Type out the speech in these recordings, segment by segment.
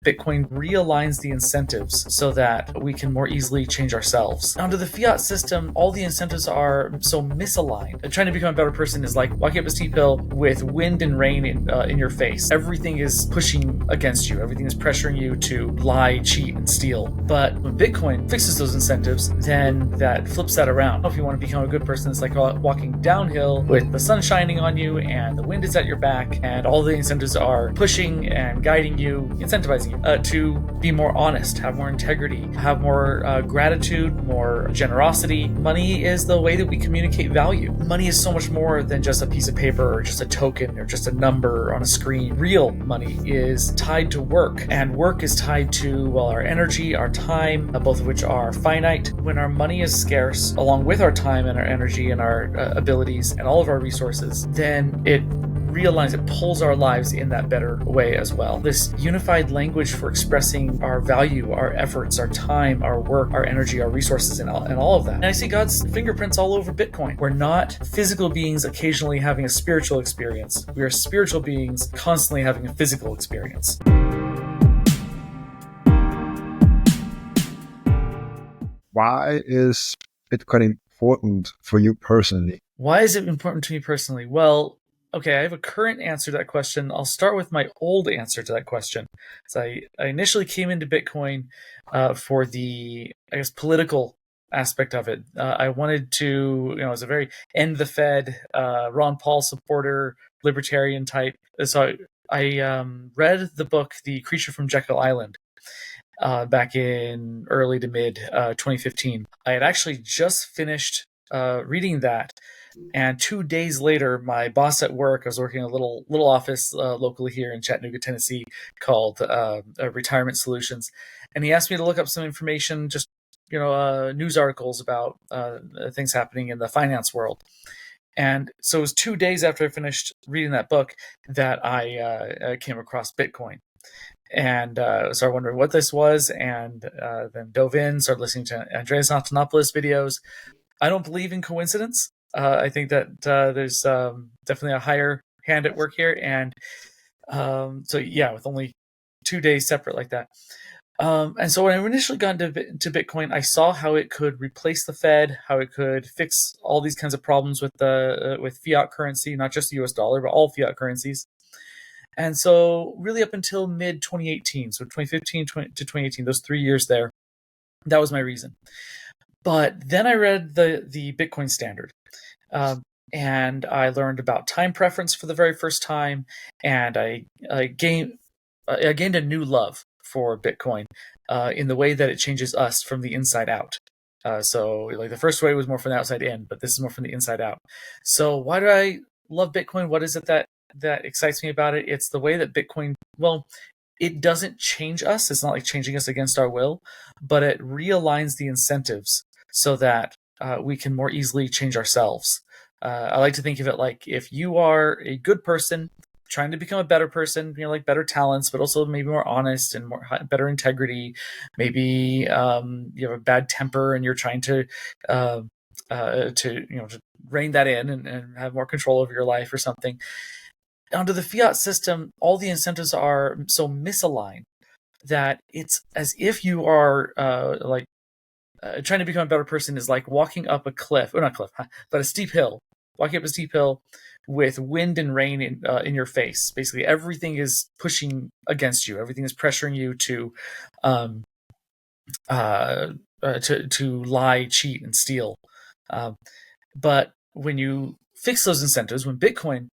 Bitcoin realigns the incentives so that we can more easily change ourselves. Under the fiat system, all the incentives are so misaligned. And trying to become a better person is like walking up a steep hill with wind and rain in your face. Everything is pushing against you. Everything is pressuring you to lie, cheat, and steal. But when Bitcoin fixes those incentives, then that flips that around. If you want to become a good person, it's like walking downhill with the sun shining on you and the wind is at your back, and all the incentives are pushing and guiding you, incentivizing you to be more honest, have more integrity, have more gratitude, more generosity. Money is the way that we communicate value. Money is so much more than just a piece of paper or just a token or just a number on a screen. Real money is tied to work, and work is tied to, well, our energy, our time, both of which are finite. When our money is scarce, along with our time and our energy and our abilities and all of our resources, then it realigns, it pulls our lives in that better way as well. This unified language for expressing our value, our efforts, our time, our work, our energy, our resources, and all of that. And I see God's fingerprints all over Bitcoin. We're not physical beings occasionally having a spiritual experience. We are spiritual beings constantly having a physical experience. Why is Bitcoin important for you personally? Why is it important to me personally? Well, okay, I have a current answer to that question. I'll start with my old answer to that question. So I initially came into Bitcoin for the, I guess, political aspect of it. I wanted to, I was a very end the Fed, Ron Paul supporter, libertarian type. So I read the book, The Creature from Jekyll Island, back in early to mid 2015. I had actually just finished reading that. And 2 days later, my boss at work, I was working in a little office locally here in Chattanooga, Tennessee, called Retirement Solutions, and he asked me to look up some information, just news articles about things happening in the finance world. And so it was 2 days after I finished reading that book that I came across Bitcoin. And so I wondered what this was, and then dove in, started listening to Andreas Antonopoulos videos. I don't believe in coincidence. I think that there's definitely a higher hand at work here. And so, yeah, with only 2 days separate like that. And so when I initially got into Bitcoin, I saw how it could replace the Fed, how it could fix all these kinds of problems with with fiat currency, not just the US dollar, but all fiat currencies. And so really up until mid 2018, so 2015 to 2018, those 3 years there, that was my reason. But then I read the Bitcoin Standard, and I learned about time preference for the very first time, and I gained a new love for Bitcoin in the way that it changes us from the inside out. So like the first way was more from the outside in, but this is more from the inside out. So why do I love Bitcoin? What is it that excites me about it? It's the way that Bitcoin, well, it doesn't change us. It's not like changing us against our will, but it realigns the incentives so that we can more easily change ourselves. I like to think of it like if you are a good person trying to become a better person, like better talents, but also maybe more honest and better integrity. Maybe you have a bad temper and you're trying to rein that in and have more control over your life or something. Under the fiat system, all the incentives are so misaligned that it's as if you are trying to become a better person is like walking up a cliff, or not cliff, but a steep hill. Walking up a steep hill with wind and rain in your face. Basically, everything is pushing against you. Everything is pressuring you to lie, cheat, and steal. But when you fix those incentives, when Bitcoin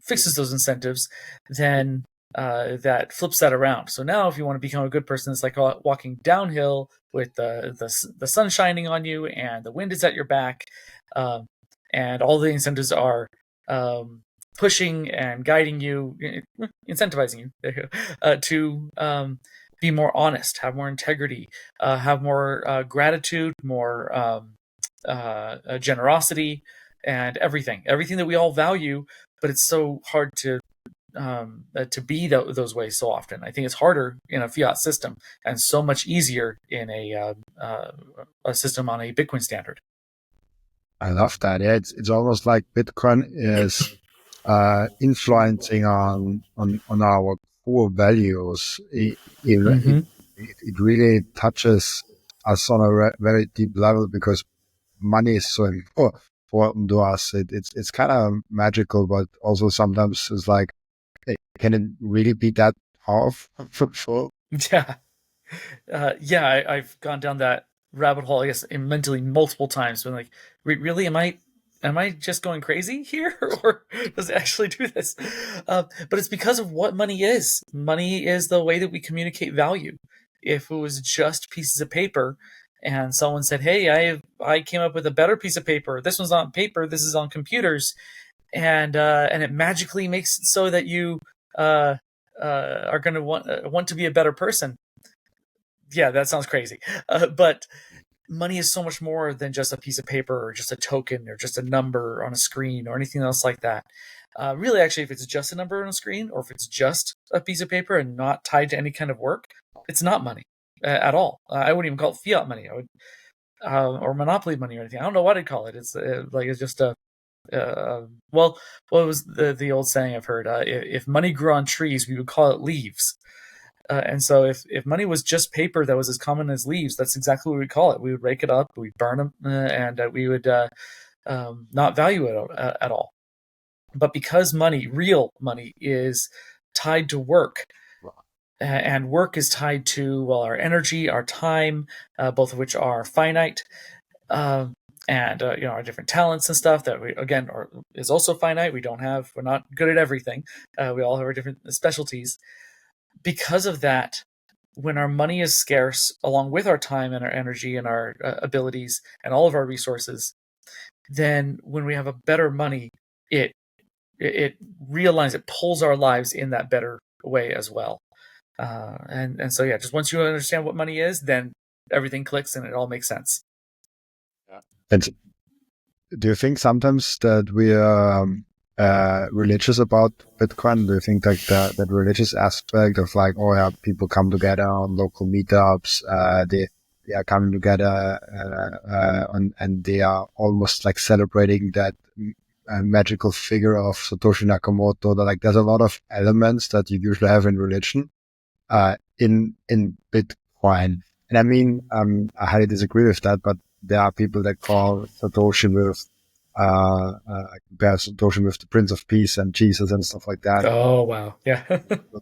fixes those incentives, then that flips that around. So now if you want to become a good person, it's like walking downhill with the sun shining on you and the wind is at your back, and all the incentives are pushing and guiding you, incentivizing you to be more honest, have more integrity, have more gratitude, more generosity, and everything that we all value. But it's so hard to be those ways so often. I think it's harder in a fiat system and so much easier in a system on a Bitcoin standard. I love that. Yeah, it's almost like Bitcoin is influencing on our core values, Mm-hmm. it really touches us on a very deep level because money is so important to us. It's kind of magical, but also sometimes it's like, hey, can it really be that powerful? Yeah. Yeah, I've gone down that rabbit hole, I guess, mentally multiple times. Been like, really, am I just going crazy here, or does it actually do this? But it's because of what money is. Money is the way that we communicate value. If it was just pieces of paper, and someone said, "Hey, I came up with a better piece of paper. This one's on paper. This is on computers," and it magically makes it so that you uh, are going to want to be a better person. Yeah, that sounds crazy. But money is so much more than just a piece of paper or just a token or just a number on a screen or anything else like that. Really, actually, if it's just a number on a screen or if it's just a piece of paper and not tied to any kind of work, it's not money at all. I wouldn't even call it fiat money. I would, or monopoly money or anything. I don't know what I'd call it. It's like it's just a well, what was the old saying I've heard? If money grew on trees, we would call it leaves. And so if money was just paper that was as common as leaves, that's exactly what we'd call it. We would rake it up, we'd burn them, and we would not value it at all. But because money, real money, is tied to work, and work is tied to, well, our energy, our time, both of which are finite, um, and our different talents and stuff that we again is also finite. We're not good at everything. We all have our different specialties. Because of that, when our money is scarce, along with our time and our energy and our abilities and all of our resources, then when we have a better money, it it realigns, it pulls our lives in that better way as well. And so yeah, just once you understand what money is, then everything clicks and it all makes sense. Yeah. And do you think sometimes that we are religious about Bitcoin? Do you think like that religious aspect of like, oh yeah, people come together on local meetups, they are coming together and they are almost like celebrating that magical figure of Satoshi Nakamoto. That like there's a lot of elements that you usually have in religion in Bitcoin. And I mean, I highly disagree with that, but there are people that call Satoshi with, compare Satoshi with the Prince of Peace and Jesus and stuff like that. Oh wow, yeah. So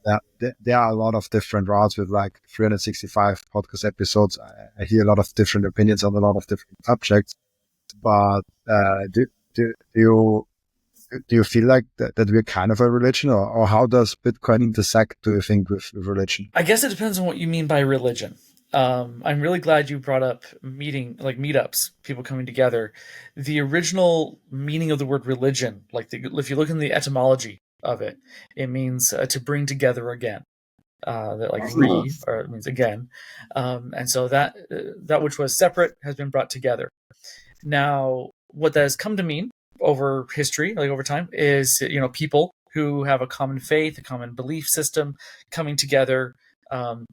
there are a lot of different routes with like 365 podcast episodes. I hear a lot of different opinions on a lot of different subjects, but, do you feel like that we're kind of a religion, or how does Bitcoin intersect, do you think, with religion? I guess it depends on what you mean by religion. I'm really glad you brought up meetups, people coming together. The original meaning of the word religion, if you look in the etymology of it, it means to bring together again. That like or it means again, and so that which was separate has been brought together. Now, what that has come to mean over history, like over time, is people who have a common faith, a common belief system, coming together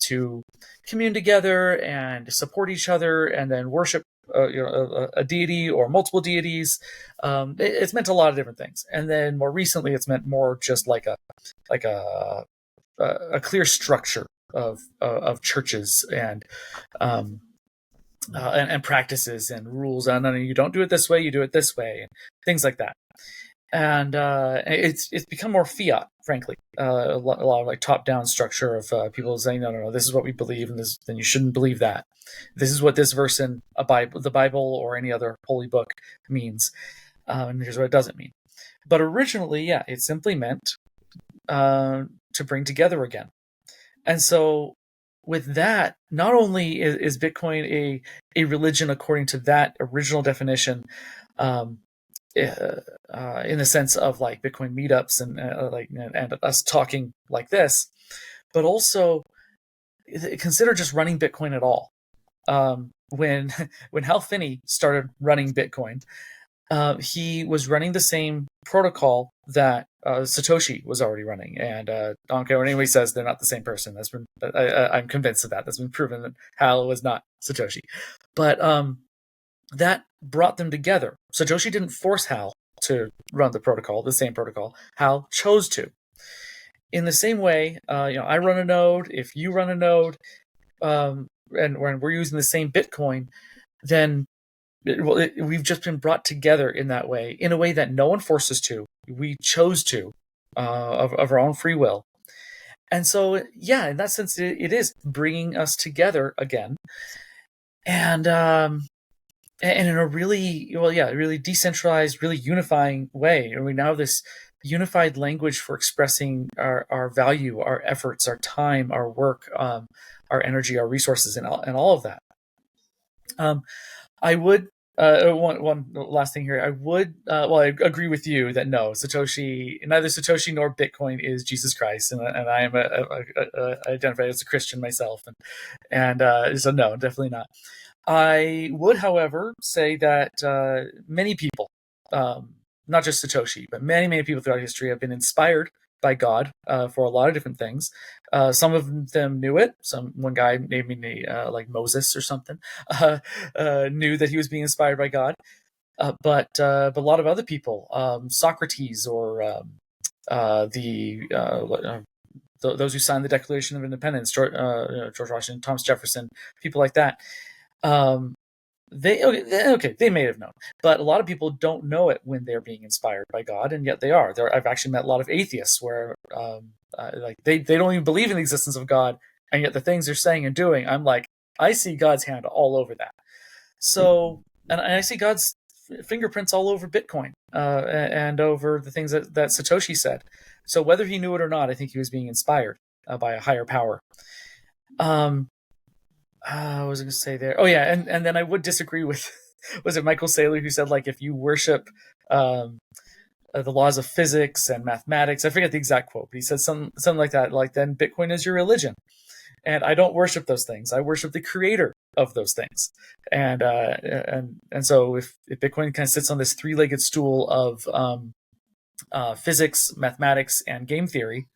to commune together and support each other, and then worship a deity or multiple deities. It's meant a lot of different things, and then more recently, it's meant more just like a clear structure of churches and practices and rules. And you don't do it this way, you do it this way, and things like that. And it's become more fiat, frankly. A lot of like top-down structure of people saying, no, this is what we believe, and then you shouldn't believe that. This is what this verse in the Bible or any other holy book means, and here's what it doesn't mean. But originally, yeah, it simply meant to bring together again. And so with that, not only is Bitcoin a religion according to that original definition, um, in the sense of like Bitcoin meetups and us talking like this, but also consider just running Bitcoin at all. When when Hal Finney started running Bitcoin, he was running the same protocol that Satoshi was already running. And I don't care what anybody says, they're not the same person. I'm convinced of that. That's been proven that Hal was not Satoshi. But that brought them together. Satoshi didn't force Hal to run the same protocol. Hal chose to. in the same way, I run a node. If you run a node, and we're using the same Bitcoin, then we've just been brought together in that way, in a way that no one forced us to. We chose to, of our own free will. And so, yeah, in that sense, it is bringing us together again, and in a really decentralized, really unifying way. And we now have this unified language for expressing our value, our efforts, our time, our work, our energy, our resources, and all of that. I would one last thing here. I would I agree with you that no, neither Satoshi nor Bitcoin is Jesus Christ, and I am I identify as a Christian myself, and so no, definitely not. I would, however, say that many people, not just Satoshi, but many people throughout history have been inspired by God for a lot of different things. Some of them knew it. One guy, maybe like Moses or something, knew that he was being inspired by God. But a lot of other people, Socrates or those who signed the Declaration of Independence, George Washington, Thomas Jefferson, people like that. They may have known, but a lot of people don't know it when they're being inspired by God, and yet they are. I've actually met a lot of atheists where like they don't even believe in the existence of God, and yet the things they're saying and doing, I'm like, I see God's hand all over that. So, and I see God's fingerprints all over Bitcoin and over the things that Satoshi said. So whether he knew it or not, I think he was being inspired by a higher power. What was I going to say there? Oh yeah, and then I would disagree with was it Michael Saylor who said, like, if you worship the laws of physics and mathematics, I forget the exact quote, but he said something like that, like, then Bitcoin is your religion. And I don't worship those things. I worship the creator of those things. And so if Bitcoin kind of sits on this three-legged stool of physics, mathematics, and game theory,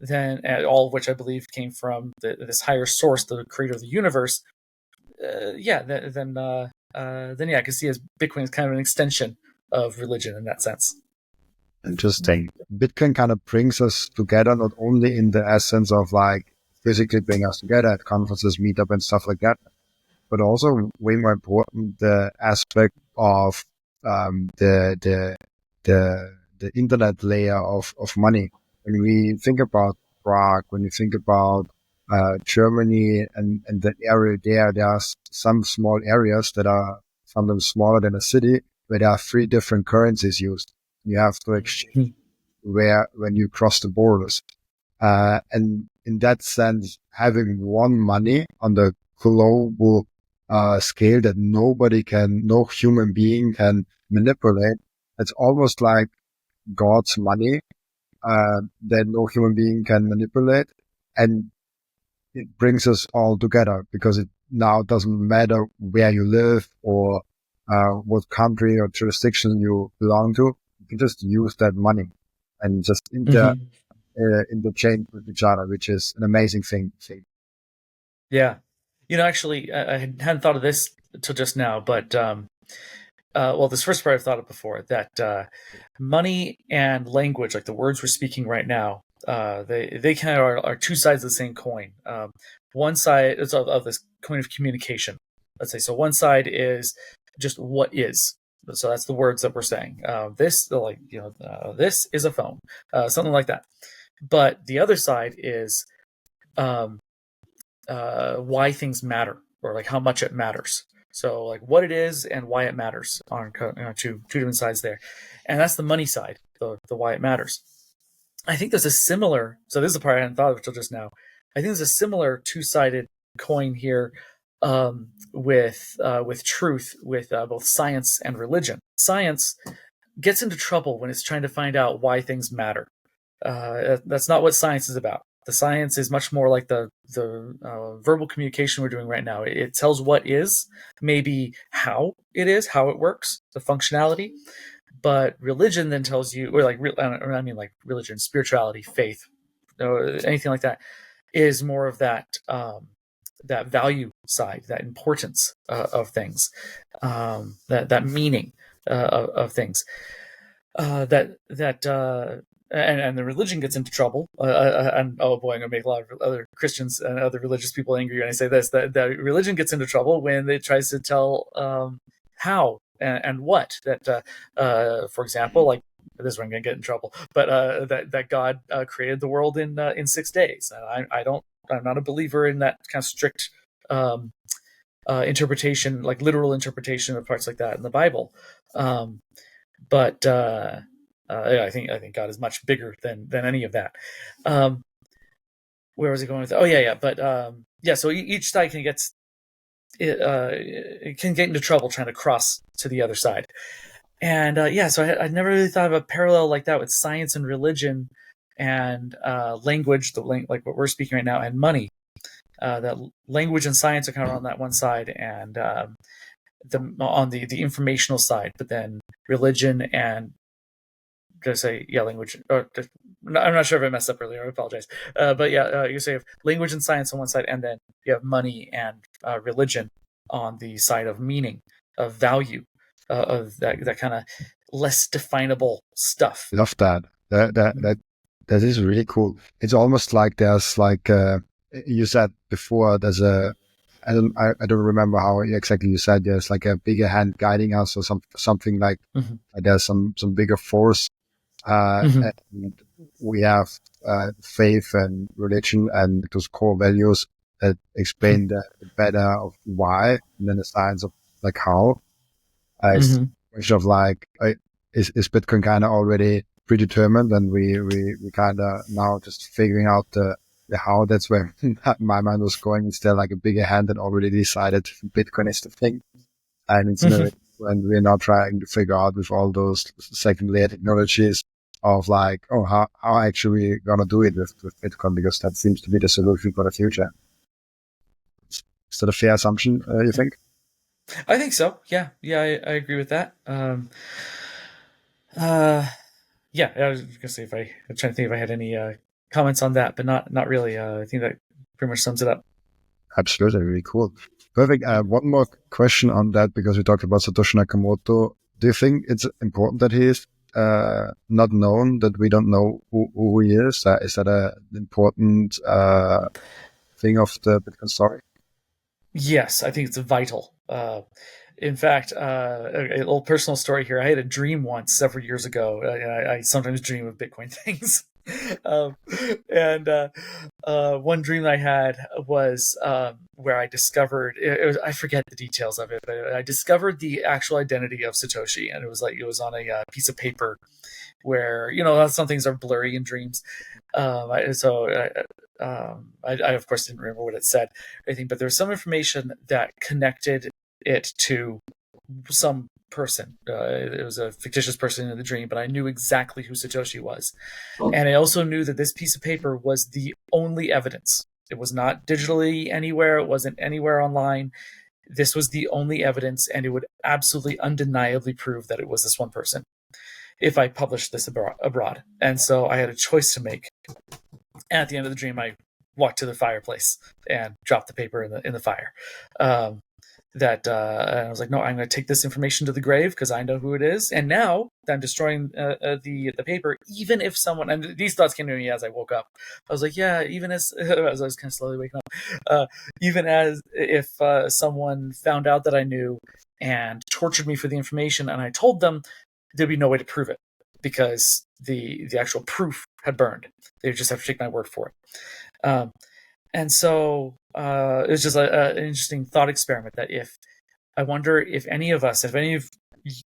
then all of which I believe came from this higher source, the creator of the universe. Then I can see as Bitcoin is kind of an extension of religion in that sense. Interesting. Bitcoin kind of brings us together, not only in the essence of like physically bring us together at conferences, meetup, and stuff like that, but also way more important, the aspect of the internet layer of money. When we think about Prague, when we think about Germany and the area there are some small areas that are sometimes smaller than a city where there are 3 different currencies used. You have to exchange when you cross the borders. And in that sense, having one money on the global scale that no human being can manipulate, it's almost like God's money that no human being can manipulate. And it brings us all together because it now doesn't matter where you live or what country or jurisdiction you belong to. You can just use that money and just interchange with each other, which is an amazing thing. Yeah. Actually, I hadn't thought of this till just now, but this first part I've thought of before, that money and language, like the words we're speaking right now, they kind of are 2 sides of the same coin. One side is of this coin of communication, let's say. So one side is just what is. So that's the words that we're saying. This is a phone, something like that. But the other side is why things matter, or like how much it matters. So like what it is and why it matters are two different sides there, and that's the money side, the why it matters. I think there's a similar. So this is the part I hadn't thought of until just now. I think there's a similar 2-sided coin here with truth, with both science and religion. Science gets into trouble when it's trying to find out why things matter. That's not what science is about. The science is much more like the verbal communication we're doing right now. It tells what is, maybe how it is, how it works, the functionality. But religion then tells you, or like I mean like religion, spirituality, faith, anything like that, is more of that that value side, that importance of things, that meaning of things. That and the religion gets into trouble. And oh boy, I'm gonna make a lot of other Christians and other religious people angry when I say this. That religion gets into trouble when it tries to tell how and what. That, for example, like this is where I'm gonna get in trouble. But that God created the world in 6 days. I'm not a believer in that kind of strict interpretation, like literal interpretation of parts like that in the Bible. But I think God is much bigger than any of that. Where was it going with that? Oh yeah. But yeah, so each side can get it can get into trouble trying to cross to the other side. And yeah, so I'd never really thought of a parallel like that with science and religion and language, like what we're speaking right now, and money. That language and science are kind of on that one side, and on the informational side, but then religion and just say language. Or I'm not sure if I messed up earlier. I apologize. But yeah, you say you have language and science on one side, and then you have money and religion on the side of meaning, of value, of that kind of less definable stuff. I love that. That is really cool. It's almost like there's like you said before. There's I don't remember how exactly you said. There's like a bigger hand guiding us, or something like there's some bigger force. And we have faith and religion and those core values that explain the better of why, and then the science of like how. It's a question of like, is Bitcoin kind of already predetermined, and we kind of now just figuring out the how. That's where my mind was going. Is there like a bigger hand that already decided Bitcoin is the thing, and it's when we're now trying to figure out with all those second layer technologies of like, oh, how actually we gonna do it with Bitcoin, because that seems to be the solution for the future. Is that a fair assumption, you think? I think so. Yeah, I agree with that. Yeah, I was gonna say I'm trying to think if I had any comments on that, but not really. I think that pretty much sums it up. Absolutely, really cool. Perfect. One more question on that, because we talked about Satoshi Nakamoto. Do you think it's important that he is not known, that we don't know who he is? Is that an important thing of the Bitcoin story? Yes, I think it's vital. In fact, a little personal story here. I had a dream once several years ago. I sometimes dream of Bitcoin things. And one dream I had was where I discovered I forget the details of it, but I discovered the actual identity of Satoshi, and it was on a piece of paper where some things are blurry in dreams. I of course didn't remember what it said or anything, but there was some information that connected it to some person. It was a fictitious person in the dream, but I knew exactly who Satoshi was. And I also knew that this piece of paper was the only evidence. It was not digitally anywhere. It wasn't anywhere online. This was the only evidence, and it would absolutely undeniably prove that it was this one person if I published this abroad. And so I had a choice to make. And at the end of the dream, I walked to the fireplace and dropped the paper in the fire. And I was like, no, I'm going to take this information to the grave because I know who it is. And now I'm destroying the paper, even if someone, and these thoughts came to me as I woke up. I was like, yeah, even as I was kind of slowly waking up, even as if someone found out that I knew and tortured me for the information, and I told them, there'd be no way to prove it because the actual proof had burned. They would just have to take my word for it. And so it was just an interesting thought experiment that I wonder if any of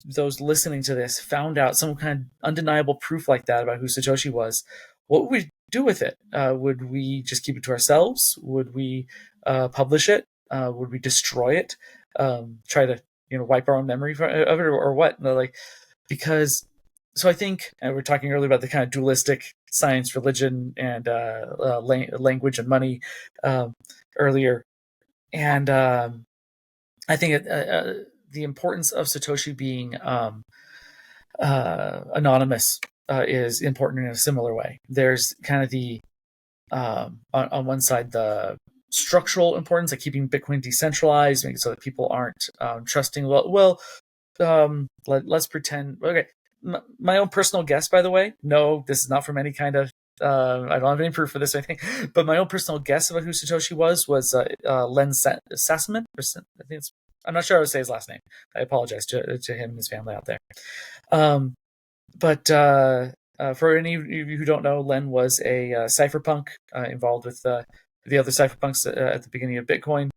those listening to this found out some kind of undeniable proof like that about who Satoshi was, what would we do with it? Would we just keep it to ourselves? Would we publish it? Would we destroy it? Try to wipe our own memory of it, or what? Because so I think, and we were talking earlier about the kind of dualistic science, religion, and language and money earlier. And I think the importance of Satoshi being anonymous is important in a similar way. There's kind of the, on one side, the structural importance of keeping Bitcoin decentralized, making so that people aren't trusting, let's pretend, okay, my own personal guess, by the way. No, this is not from any kind of. I don't have any proof for this or anything, but my own personal guess about who Satoshi was Len Sassaman. I think it's. I'm not sure how to say his last name. I apologize to him and his family out there. But for any of you who don't know, Len was a cypherpunk involved with the other cypherpunks at the beginning of Bitcoin,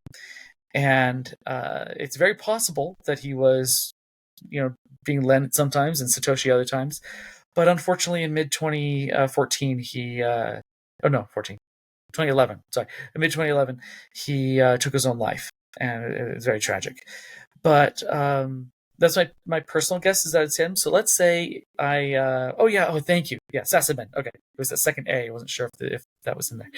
and it's very possible that he was, being Len sometimes and Satoshi other times. But unfortunately, in mid 2014, 2011. Sorry, in mid 2011, he took his own life, and it's very tragic. But that's my personal guess is that it's him. So let's say thank you. Yeah, Sassaman. Okay, it was the second A. I wasn't sure if that was in there,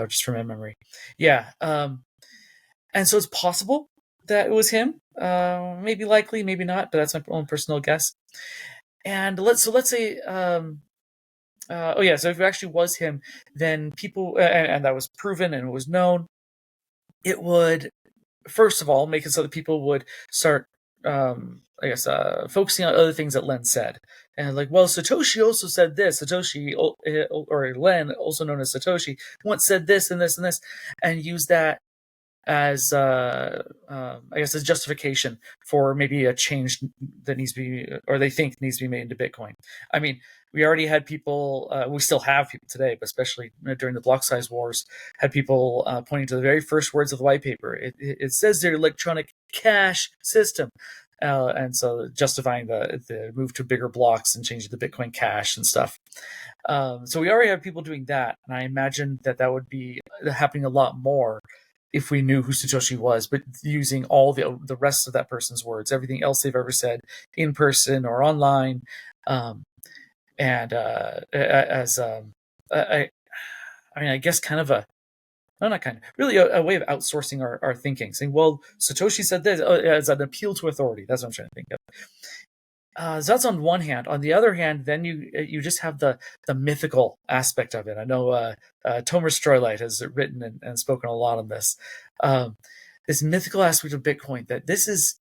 just from my memory. Yeah. And so it's possible that it was him. Maybe likely, maybe not, but that's my own personal guess. And let's say, so if it actually was him, then people, and that was proven and it was known, it would, first of all, make it so that people would start, focusing on other things that Len said. And like, well, Satoshi also said this. Satoshi, or Len, also known as Satoshi, once said this and this and this, and use that as as justification for maybe a change that needs to be, or they think needs to be made into Bitcoin. I mean, we already had people, we still have people today, but especially during the block size wars, had people pointing to the very first words of the white paper. It says their electronic cash system. And so justifying the move to bigger blocks and changing the Bitcoin Cash and stuff. So we already have people doing that, and I imagine that would be happening a lot more if we knew who Satoshi was, but using all the rest of that person's words, everything else they've ever said in person or online, I guess kind of really a way of outsourcing our thinking, saying, well, Satoshi said this as an appeal to authority. That's what I'm trying to think of. So that's on one hand. On the other hand, then you just have the mythical aspect of it. I know Tomer Stroylight has written and spoken a lot on this. This mythical aspect of Bitcoin, that this is,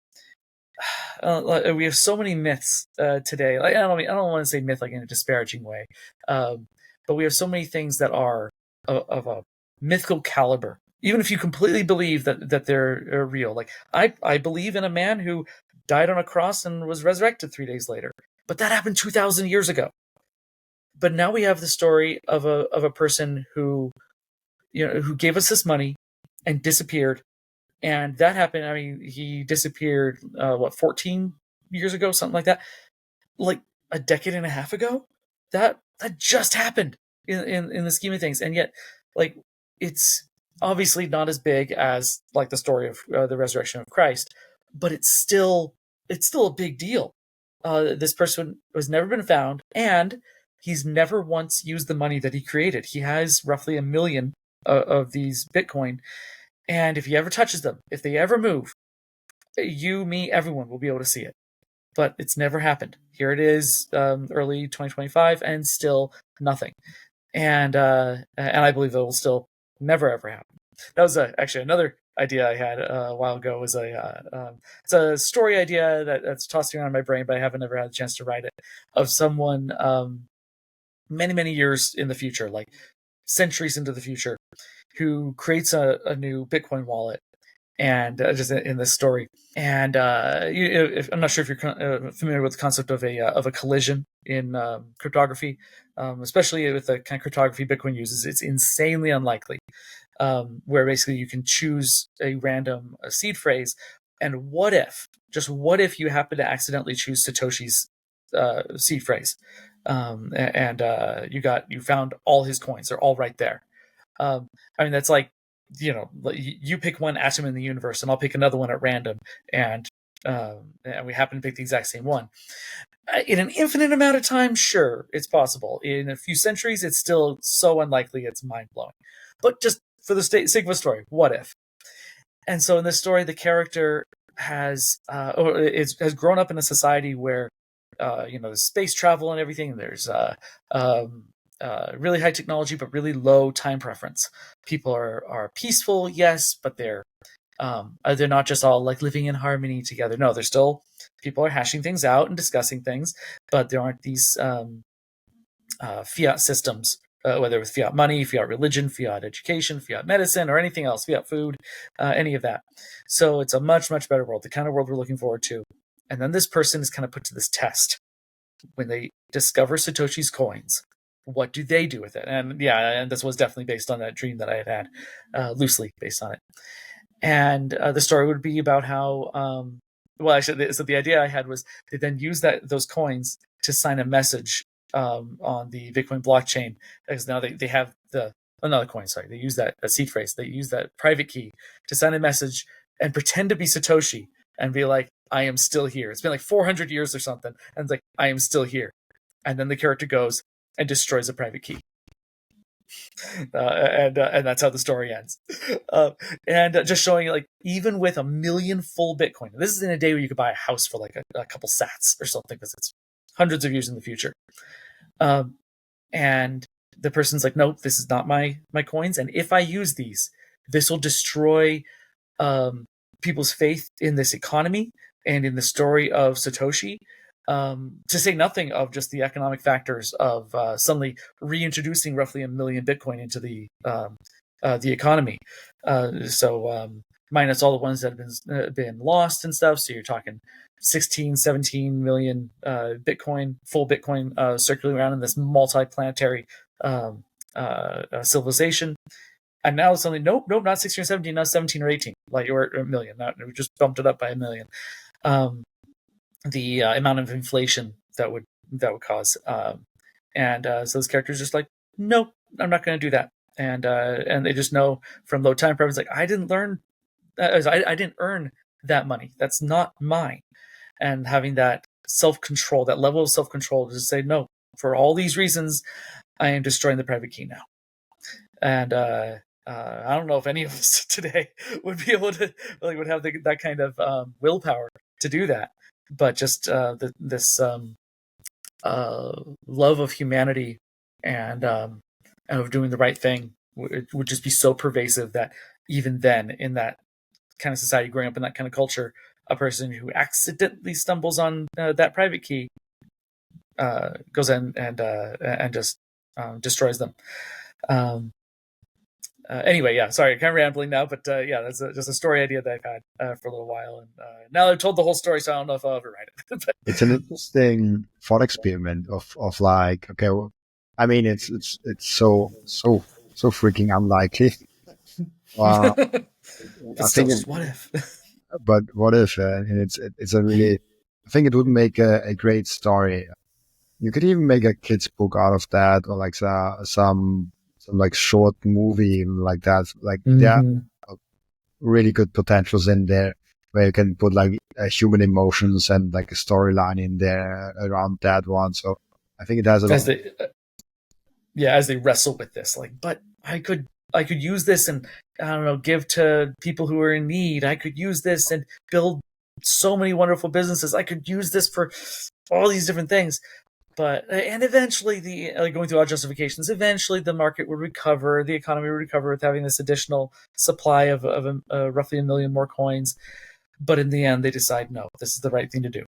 we have so many myths today. Like, I don't want to say myth like in a disparaging way, but we have so many things that are of a mythical caliber. Even if you completely believe that they're real, like I believe in a man who died on a cross and was resurrected 3 days later, but that happened 2,000 years ago. But now we have the story of a person who gave us this money and disappeared, and that happened. I mean, he disappeared 14 years ago, something like that, like a decade and a half ago. That just happened in the scheme of things, and yet, like, it's obviously not as big as like the story of the resurrection of Christ, but it's still a big deal. This person has never been found, and he's never once used the money that he created. He has roughly 1 million of these Bitcoin, and if he ever touches them, if they ever move, you, me, everyone will be able to see it. But it's never happened. Here it is, early 2025, and still nothing. And I believe it will still never ever happen. That was actually another idea I had a while ago. Was it's a story idea that's tossed around in my brain, but I haven't ever had a chance to write it. Of someone many years in the future, like centuries into the future, who creates a new Bitcoin wallet, and just in this story. And I'm not sure if you're familiar with the concept of a collision in cryptography, especially with the kind of cryptography Bitcoin uses. It's insanely unlikely, where basically you can choose a random seed phrase, and what if you happen to accidentally choose Satoshi's seed phrase, and you found all his coins. They're all right there. I mean, that's like, you pick one atom in the universe and I'll pick another one at random, and we happen to pick the exact same one. In an infinite amount of time, sure, it's possible. In a few centuries, it's still so unlikely, it's mind-blowing. But just for the sake of a story, what if? And so in this story, the character has grown up in a society where there's space travel and everything. There's really high technology, but really low time preference. People are peaceful, yes, but they're not just all like living in harmony together. No, they're still People are hashing things out and discussing things, but there aren't these fiat systems, whether it's fiat money, fiat religion, fiat education, fiat medicine, or anything else, fiat food, any of that. So it's a much, much better world, the kind of world we're looking forward to. And then this person is kind of put to this test. When they discover Satoshi's coins, what do they do with it? And and this was definitely based on that dream that I had loosely based on it. And the story would be about how, so the idea I had was they then use those coins to sign a message on the Bitcoin blockchain, because now they have another coin. Sorry, they use that seed phrase. They use that private key to sign a message and pretend to be Satoshi and be like, I am still here. It's been like 400 years or something. And it's like, I am still here. And then the character goes and destroys a private key. And that's how the story ends. And just showing, like, even with 1 million full Bitcoin, this is in a day where you could buy a house for like a couple sats or something, because it's hundreds of years in the future. And the person's like, nope, this is not my coins. And if I use these, this will destroy people's faith in this economy and in the story of Satoshi, to say nothing of just the economic factors of suddenly reintroducing roughly 1 million Bitcoin into the economy. So minus all the ones that have been lost and stuff. So you're talking 16, 17 million full Bitcoin circulating around in this multi-planetary civilization. And now suddenly, nope, not 16 or 17, not 17 or 18. Like, you're at 1 million. We just bumped it up by 1 million. The amount of inflation that would cause. So those characters are just like, nope, I'm not going to do that. And they just know from low time preference, like, I didn't learn, I didn't earn that money. That's not mine. And having that self-control, that level of self-control to just say, no, for all these reasons, I am destroying the private key now. And I don't know if any of us today would be able to, like, would have that kind of willpower to do that. But just this love of humanity and of doing the right thing would just be so pervasive that even then, in that kind of society, growing up in that kind of culture, a person who accidentally stumbles on that private key goes in and just destroys them. Anyway, sorry, kind of rambling now, but that's just a story idea that I've had for a little while, and now I've told the whole story, so I don't know if I'll ever write it. It's an interesting thought experiment of like, okay, well, I mean, it's so freaking unlikely. I think what if? But what if? And it's a really, I think it would make a great story. You could even make a kid's book out of that, or like some like short movie like that. Like, there are really good potentials in there where you can put like human emotions and like a storyline in there around that one. So I think it has a lot. As they wrestle with this, like, but I could use this and, I don't know, give to people who are in need. I could use this and build so many wonderful businesses. I could use this for all these different things. But, and eventually going through all justifications, eventually the market would recover, the economy would recover with having this additional supply of roughly 1 million more coins. But in the end, they decide, no, this is the right thing to do.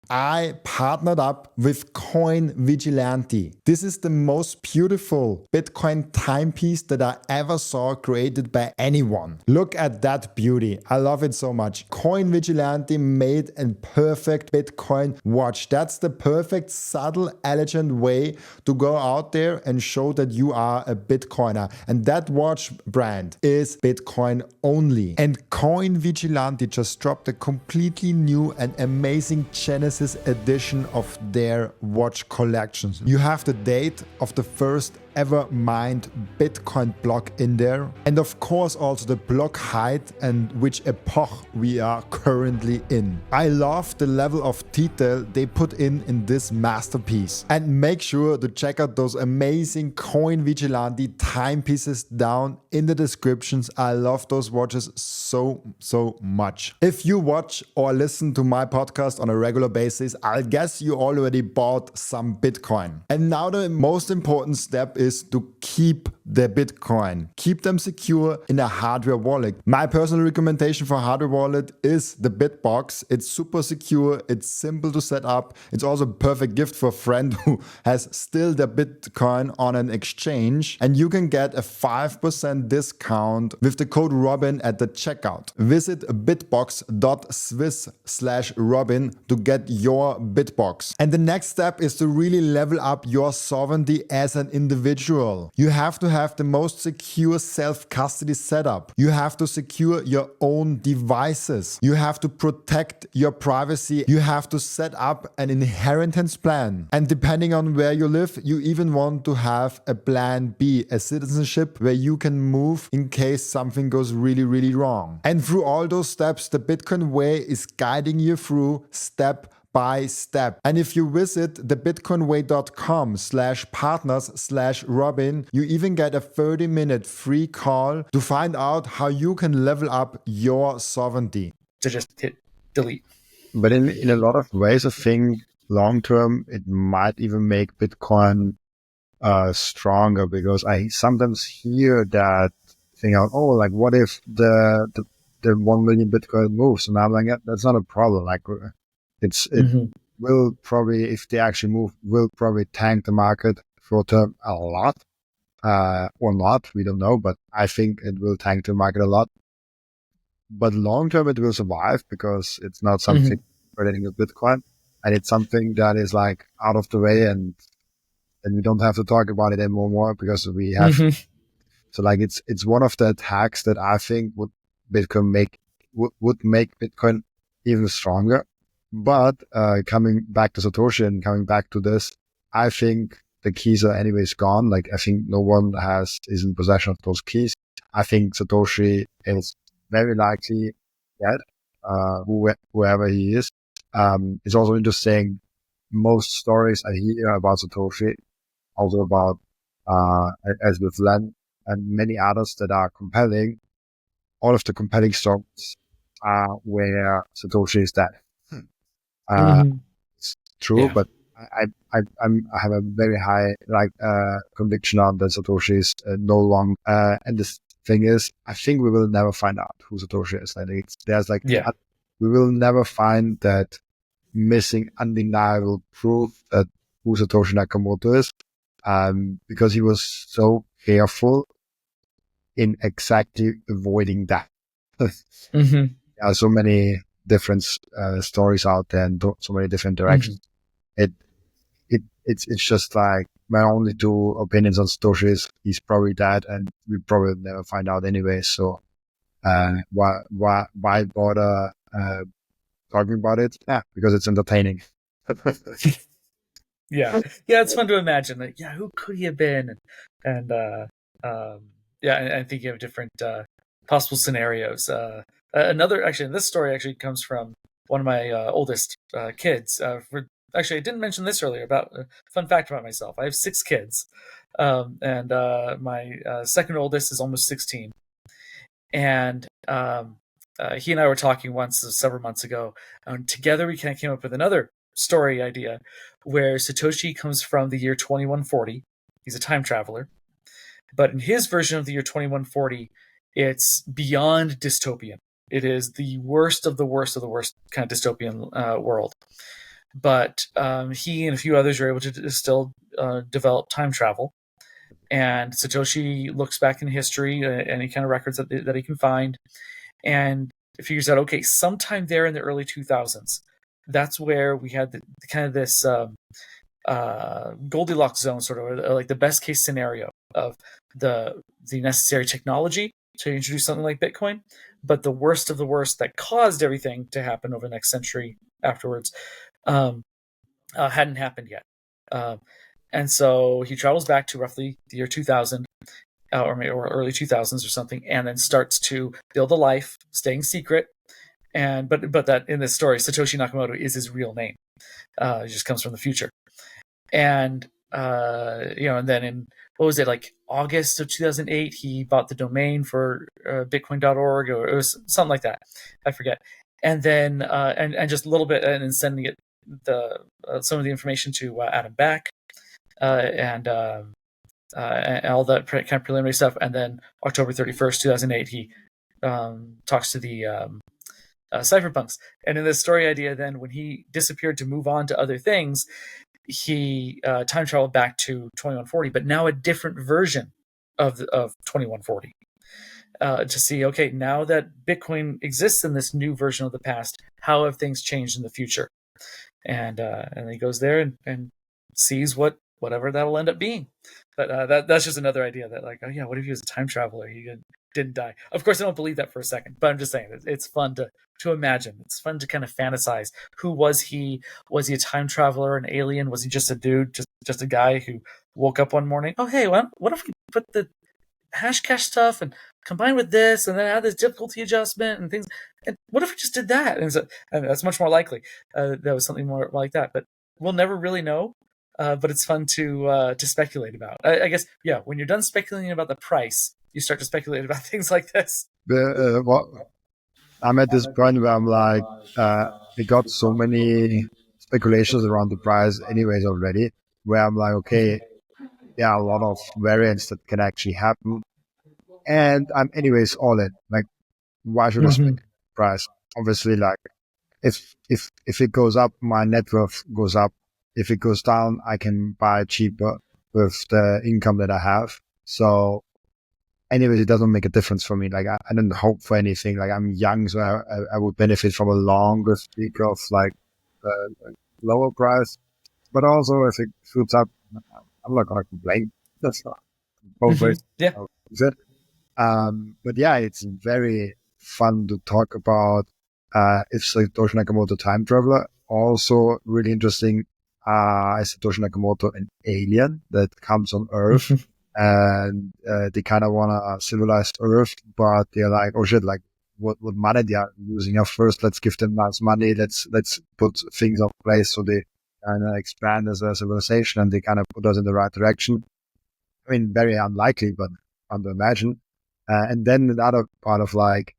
I partnered up with Coin Vigilante. This is the most beautiful Bitcoin timepiece that I ever saw created by anyone. Look at that beauty. I love it so much. Coin Vigilante made a perfect Bitcoin watch. That's the perfect, subtle, elegant way to go out there and show that you are a Bitcoiner. And that watch brand is Bitcoin only. And Coin Vigilante just dropped a completely new and amazing Genesis edition of their watch collections. You have the date of the first ever mined Bitcoin block in there, and of course also the block height and which epoch we are currently in. I love the level of detail they put in this masterpiece, and make sure to check out those amazing Coin Vigilante timepieces down in the descriptions. I love those watches so much. If you watch or listen to my podcast on a regular basis, I'll guess you already bought some Bitcoin. And now the most important step is to keep the Bitcoin. Keep them secure in a hardware wallet. My personal recommendation for hardware wallet is the BitBox. It's super secure. It's simple to set up. It's also a perfect gift for a friend who has still their Bitcoin on an exchange. And you can get a 5% discount with the code Robin at the checkout. Visit bitbox.swiss/Robin to get your BitBox. And the next step is to really level up your sovereignty as an individual. You have to have the most secure self-custody setup. You have to secure your own devices. You have to protect your privacy. You have to set up an inheritance plan. And depending on where you live, you even want to have a plan B, a citizenship where you can move in case something goes really, really wrong. And through all those steps, the Bitcoin way is guiding you through step by step. And if you visit thebitcoinway.com/partners/Robin, you even get a 30-minute free call to find out how you can level up your sovereignty. To just hit delete. But in a lot of ways, I think long term, it might even make Bitcoin stronger, because I sometimes hear that thing out, oh, like what if the 1 million Bitcoin moves? And I'm like, yeah, that's not a problem. Like it will probably, if they actually move, will probably tank the market short term a lot, or not. We don't know, but I think it will tank the market a lot. But long term, it will survive because it's not something relating to Bitcoin, and it's something that is like out of the way, and we don't have to talk about it anymore because we have. So like it's one of the attacks that I think would make Bitcoin even stronger. But coming back to Satoshi and coming back to this, I think the keys are anyways gone. Like I think no one is in possession of those keys. I think Satoshi is very likely dead, whoever he is. It's also interesting. Most stories I hear about Satoshi, also about as with Len and many others that are compelling. All of the compelling stories are where Satoshi is dead. It's true, but I have a very high conviction on that Satoshi is no longer. And the thing is, I think we will never find out who Satoshi is. I think we will never find that missing undeniable proof that who Satoshi Nakamoto is, because he was so careful in exactly avoiding that. There are so many different stories out there and so many different directions. It's just like my only two opinions on Satoshi is he's probably dead, and we probably never find out anyway. So why bother talking about it? Yeah, because it's entertaining. Yeah, it's fun to imagine. Like, who could he have been? And I think you have different possible scenarios. This story actually comes from one of my oldest kids. Actually, I didn't mention this earlier. About fun fact about myself: I have 6 kids, and my second oldest is almost 16. And he and I were talking once several months ago, and together we kind of came up with another story idea where Satoshi comes from the year 2140. He's a time traveler, but in his version of the year 2140, it's beyond dystopian. It is the worst of the worst of the worst kind of dystopian world. But he and a few others are able to still develop time travel. And Satoshi looks back in history, any kind of records that he can find, and figures out, okay, sometime there in the early 2000s, that's where we had the kind of this Goldilocks zone, sort of, or like the best case scenario of the necessary technology to introduce something like Bitcoin, but the worst of the worst that caused everything to happen over the next century afterwards hadn't happened yet. And so he travels back to roughly the year 2000, or early 2000s or something, and then starts to build a life, staying secret. And but that in this story, Satoshi Nakamoto is his real name. He just comes from the future. And and then in, what was it, like August of 2008, he bought the domain for Bitcoin.org, or it was something like that. I forget. And then and just a little bit, and then sending it some of the information to Adam Back, and and all that kind of preliminary stuff. And then October 31st, 2008, he talks to the cypherpunks. And in this story idea, then when he disappeared to move on to other things, he time traveled back to 2140, but now a different version of 2140. To see, okay, now that Bitcoin exists in this new version of the past, how have things changed in the future? And he goes there and sees whatever that'll end up being. But that's just another idea that, like, oh yeah, what if he was a time traveler? He didn't die. Of course, I don't believe that for a second, but I'm just saying it's fun to imagine. It's fun to kind of fantasize. Who was he? Was he a time traveler, an alien? Was he just a dude, just a guy who woke up one morning? Oh hey, what if we put the hash cache stuff and combine with this, and then add this difficulty adjustment and things? And what if we just did that? And that's much more likely. That was something more like that, but we'll never really know. But it's fun to speculate about. I guess, yeah. When you're done speculating about the price, you start to speculate about things like this. I'm at this point where I'm like, we got so many speculations around the price, anyways, already. Where I'm like, okay, there are a lot of variants that can actually happen, and I'm anyways all in. Like, why should I spec price? Obviously, like, if it goes up, my net worth goes up. If it goes down, I can buy cheaper with the income that I have. So anyways, it doesn't make a difference for me. Like, I don't hope for anything. Like, I'm young, so I would benefit from a longer streak of like lower price. But also, if it shoots up, I'm not gonna complain. That's not both ways. Yeah. But yeah, it's very fun to talk about. It's Satoshi Nakamoto time traveler. Also really interesting. Is Satoshi Nakamoto an alien that comes on Earth? And they kind of want to civilize Earth, but they're like, oh shit, like what money they are using up first? Let's give them nice money. Let's put things in place so they kind of expand as a civilization, and they kind of put us in the right direction. I mean, very unlikely, but fun to imagine. And then another part of like,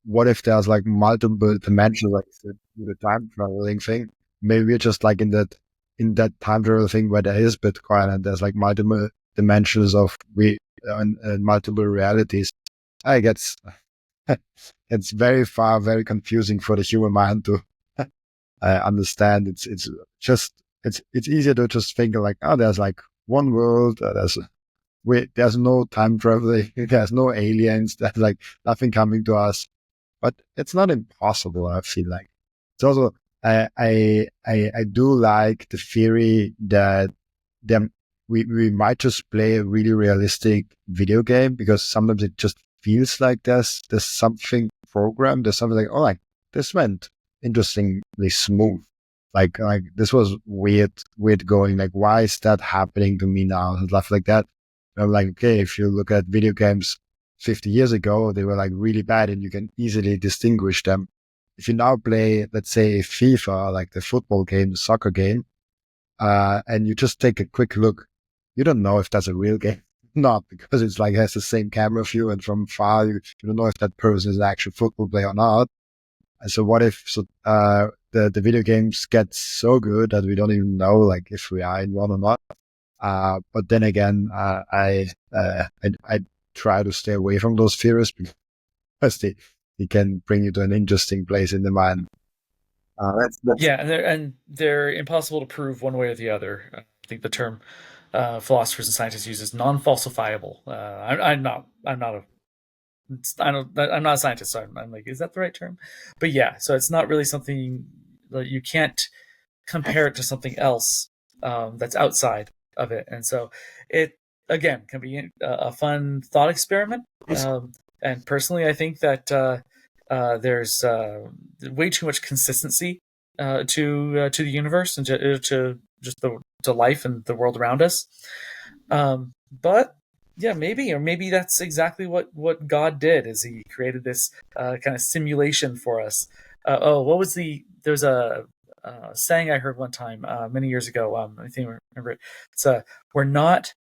what if there's like multiple dimensions, like the time traveling thing? Maybe we're just like in that time travel thing where there is Bitcoin and there's like multiple dimensions of multiple realities. I guess it's very very confusing for the human mind to understand. It's easier to just think like, oh, there's like one world. There's no time traveling. There's no aliens. There's like nothing coming to us. But it's not impossible. I feel like it's also I do like the theory that we might just play a really realistic video game, because sometimes it just feels like there's something programmed. There's something like, oh, like this went interestingly smooth. Like this was weird going. Like, why is that happening to me now? And stuff like that. And I'm like, okay, if you look at video games 50 years ago, they were like really bad and you can easily distinguish them. If you now play, let's say, FIFA, like the football game, the soccer game, and you just take a quick look, you don't know if that's a real game. Not because it's like, it has the same camera view, and from far, you don't know if that person is an actual football player or not. And so what if the video games get so good that we don't even know like if we are in one or not? But then again, I try to stay away from those theories because they can bring you to an interesting place in the mind. That's yeah, and they're impossible to prove one way or the other. I think the term philosophers and scientists use is non-falsifiable. I'm not a scientist, so I'm like, is that the right term? But yeah, so it's not really something that you can't compare it to something else that's outside of it, and so it again can be a fun thought experiment. And personally, I think that there's way too much consistency to the universe and to just to life and the world around us. But yeah, maybe that's exactly what God did, is he created this kind of simulation for us. What was there's a saying I heard one time many years ago. I think I remember it. It's we're not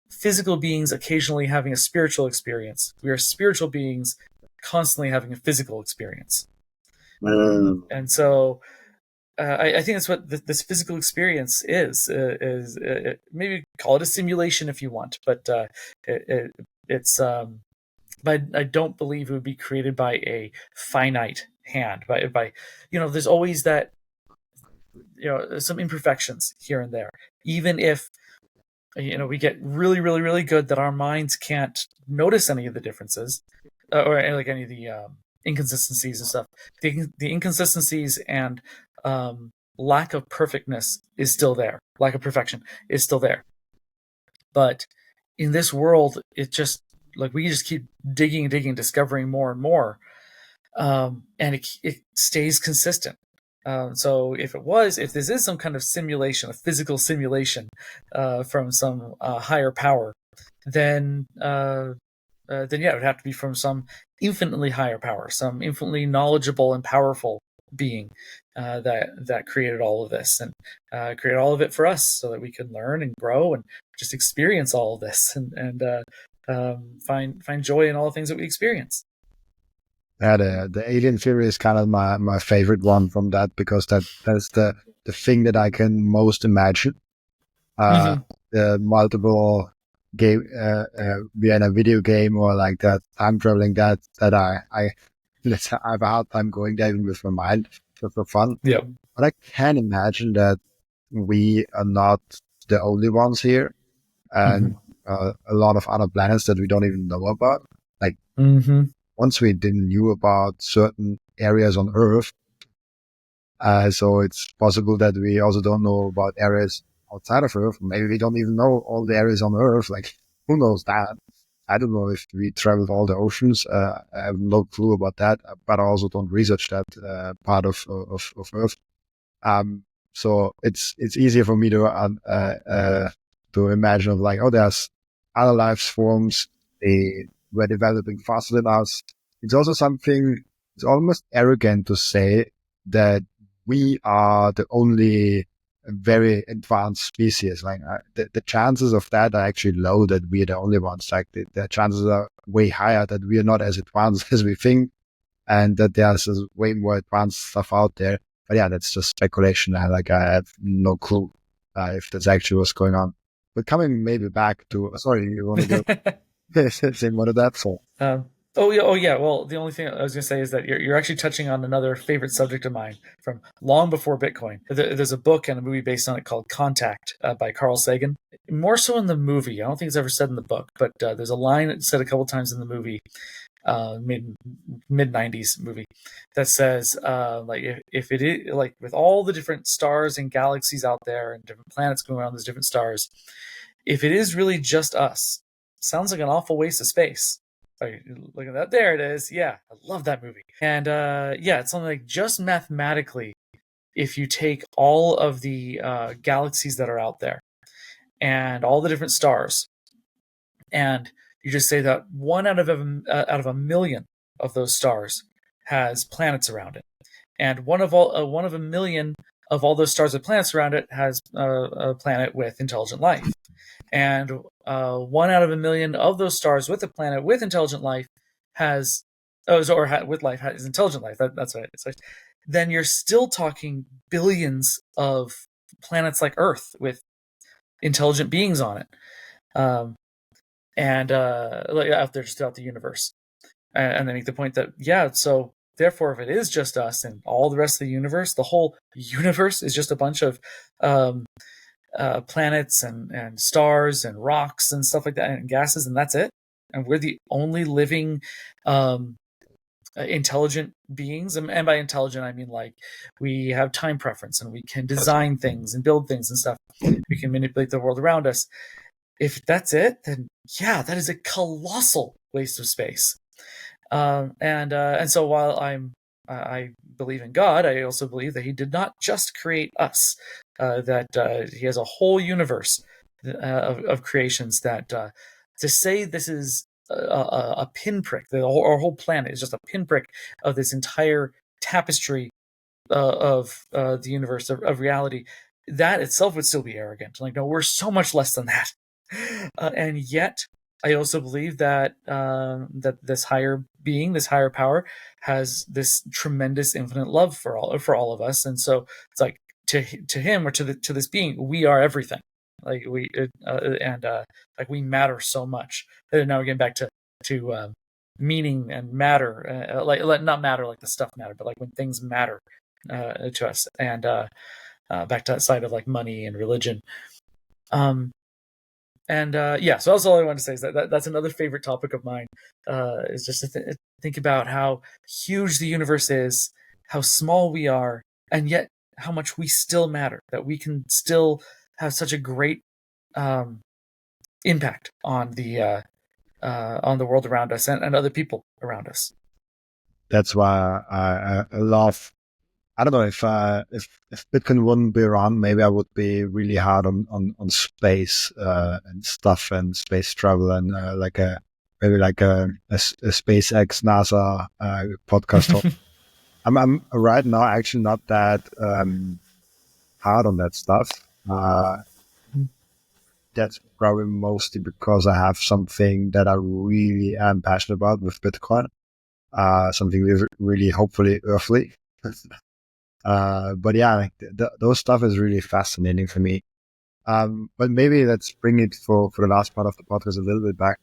physical beings occasionally having a spiritual experience. We are spiritual beings constantly having a physical experience. And so I think that's what this physical experience is. Maybe call it a simulation if you want, but it's. But I don't believe it would be created by a finite hand. By there's always that some imperfections here and there. Even if we get really, really, really good that our minds can't notice any of the differences, or like any of the inconsistencies and stuff. The inconsistencies and lack of perfectness is still there. Lack of perfection is still there. But in this world, it just like we just keep digging, discovering more and more, and it stays consistent. So if this is some kind of simulation, a physical simulation from some higher power, then yeah, it would have to be from some infinitely higher power, some infinitely knowledgeable and powerful being that created all of this and created all of it for us, so that we can learn and grow and just experience all of this and find joy in all the things that we experience. Yeah, the alien theory is kind of my favorite one from that, because that's the thing that I can most imagine. The multiple game via a video game, or like that time traveling that I let's say I have a hard time going there even with my mind for fun. Yeah. But I can imagine that we are not the only ones here, and a lot of other planets that we don't even know about. Like once we didn't knew about certain areas on Earth, so it's possible that we also don't know about areas outside of Earth. Maybe we don't even know all the areas on Earth. Like, who knows that? I don't know if we traveled all the oceans. I have no clue about that, but I also don't research that part of Earth. So it's easier for me to imagine of like, oh, there's other life forms. They were developing faster than us. It's also something. It's almost arrogant to say that we are the only very advanced species. Like the chances of that are actually low, that we are the only ones. Like the chances are way higher that we are not as advanced as we think, and that there's way more advanced stuff out there. But yeah, that's just speculation. I have no clue if that's actually what's going on. But coming maybe back to, sorry, you want to go say what of that for? Oh yeah. Well, the only thing I was going to say is that you're actually touching on another favorite subject of mine from long before Bitcoin. There's a book and a movie based on it called Contact by Carl Sagan. More so in the movie. I don't think it's ever said in the book, but there's a line said a couple times in the movie, mid 90s movie, that says like if it is like with all the different stars and galaxies out there and different planets going around those different stars, if it is really just us, sounds like an awful waste of space. Look at that. There it is. Yeah, I love that movie. And yeah, it's something like just mathematically, if you take all of the galaxies that are out there and all the different stars, and you just say that one out of a million of those stars has planets around it, and one of a million of all those stars with planets around it has a planet with intelligent life. And 1 out of a million of those stars with a planet with intelligent life has, with life has intelligent life. That's right. So then you're still talking billions of planets like Earth with intelligent beings on it, and like out there just throughout the universe. And they make the point that so therefore, if it is just us and all the rest of the universe, the whole universe is just a bunch of planets and stars and rocks and stuff like that and gases, and that's it, and we're the only living intelligent beings. And by intelligent I mean like we have time preference and we can design things and build things and stuff. We can manipulate the world around us. If that's it, then that is a colossal waste of space. And so while I believe in God, I also believe that He did not just create us. That He has a whole universe of creations. That to say this is a pinprick, our whole planet is just a pinprick of this entire tapestry of the universe of reality, that itself would still be arrogant. Like, no, we're so much less than that. And yet, I also believe that that this higher being, this higher power, has this tremendous infinite love for all of us, and so it's like to him or to this being, we are everything. Like like we matter so much. And now we're getting back to meaning and matter, like not matter like the stuff matter, but like when things matter to us, and back to that side of like money and religion. Yeah, so that's all I wanted to say is that's another favorite topic of mine, is just to think about how huge the universe is, how small we are, and yet how much we still matter, that we can still have such a great impact on the world around us and other people around us. That's why I love. I don't know if Bitcoin wouldn't be around, maybe I would be really hard on space and stuff and space travel and maybe like a SpaceX NASA podcast. I'm right now actually not that hard on that stuff. That's probably mostly because I have something that I really am passionate about with Bitcoin. Something really hopefully earthly. But yeah, like those stuff is really fascinating for me. But maybe let's bring it for the last part of the podcast a little bit back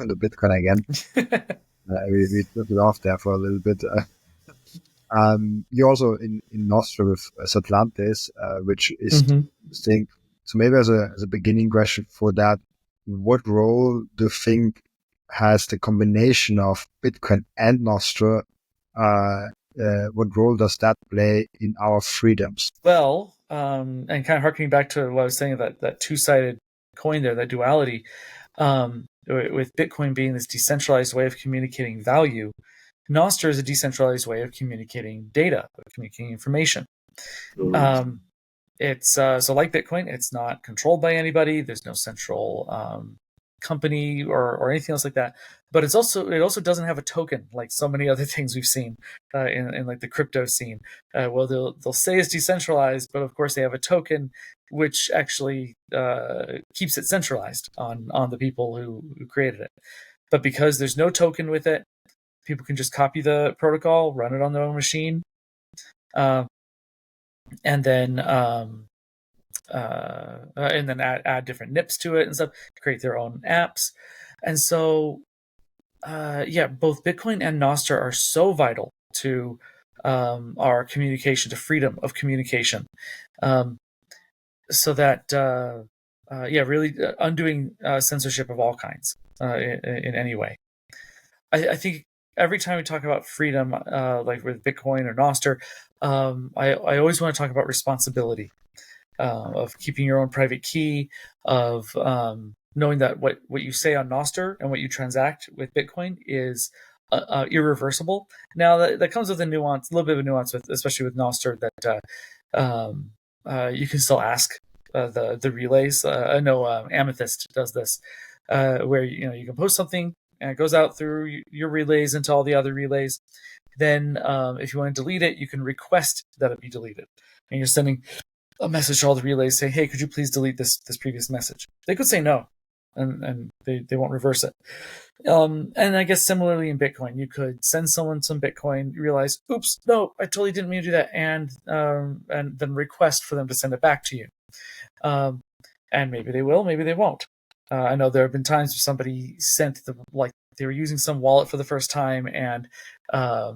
to Bitcoin again. We took it off there for a little bit. You're also in Nostra with Sotlantis, which is distinct. So maybe as a beginning question for that, what role do you think has the combination of Bitcoin and Nostra? What role does that play in our freedoms? Well, and kind of harkening back to what I was saying, that two-sided coin there, that duality, with Bitcoin being this decentralized way of communicating value, Nostra is a decentralized way of communicating data, of communicating information. It's so like Bitcoin, it's not controlled by anybody. There's no central company or anything else like that. But it also doesn't have a token like so many other things we've seen in like the crypto scene. Well, they'll say it's decentralized, but of course they have a token which actually keeps it centralized on the people who created it. But because there's no token with it, people can just copy the protocol, run it on their own machine, and then add different nips to it and stuff, create their own apps. And so both Bitcoin and Nostr are so vital to our communication, to freedom of communication, so that really undoing censorship of all kinds in any way. I think every time we talk about freedom, like with Bitcoin or Nostr, I always want to talk about responsibility, of keeping your own private key, of knowing that what you say on Nostr and what you transact with Bitcoin is irreversible. Now that comes with a nuance, a little bit of a nuance, especially with Nostr, that you can still ask the relays. I know Amethyst does this, where you can post something and it goes out through your relays into all the other relays. Then if you want to delete it, you can request that it be deleted, and you're sending a message to all the relays saying, "Hey, could you please delete this previous message?" They could say no, and they won't reverse it. And I guess similarly in Bitcoin, you could send someone some Bitcoin, you realize, "Oops, no, I totally didn't mean to do that," and then request for them to send it back to you. And maybe they will, maybe they won't. I know there have been times where somebody sent they were using some wallet for the first time, and they're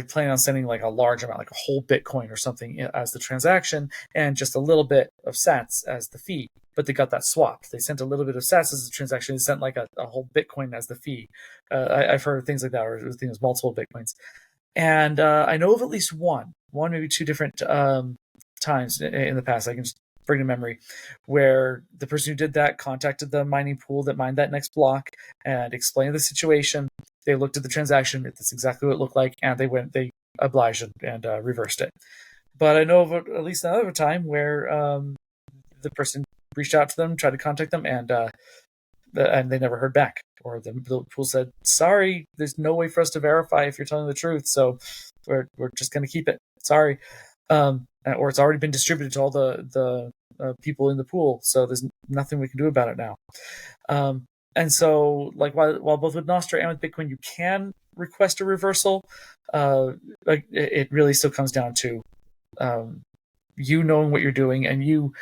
planning on sending like a large amount, like a whole Bitcoin or something as the transaction, and just a little bit of sats as the fee. But they got that swapped. They sent a little bit of sats as the transaction. They sent like a whole Bitcoin as the fee. I've heard of things like that, or I think it was multiple Bitcoins. And I know of at least one, maybe two different times in the past. I can just bring to memory where the person who did that contacted the mining pool that mined that next block and explained the situation. They looked at the transaction. That's exactly what it looked like, and they obliged and reversed it. But I know of at least another time where the person reached out to them, tried to contact them, and they never heard back. Or the pool said, "Sorry, there's no way for us to verify if you're telling the truth, so we're just going to keep it. Sorry." Or it's already been distributed to all the people in the pool, so there's nothing we can do about it now. And so, like, while both with Nostra and with Bitcoin you can request a reversal, like it really still comes down to you knowing what you're doing and you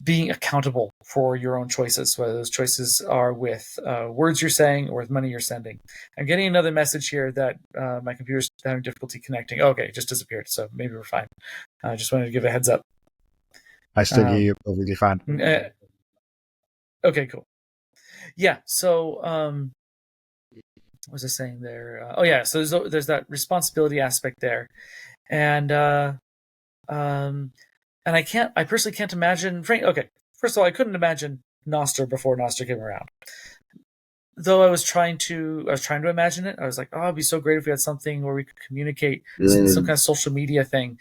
being accountable for your own choices, whether those choices are with words you're saying or with money you're sending. I'm getting another message here that my computer's having difficulty connecting. Okay, it just disappeared, so maybe we're fine. I just wanted to give a heads up. I still hear you perfectly fine. Okay, cool. Yeah, so what was I saying there? Oh yeah, so there's that responsibility aspect there, and I personally can't imagine. Okay, first of all, I couldn't imagine Nostra before Nostra came around. Though I was trying to imagine it. I was like, oh, it'd be so great if we had something where we could communicate, some kind of social media thing,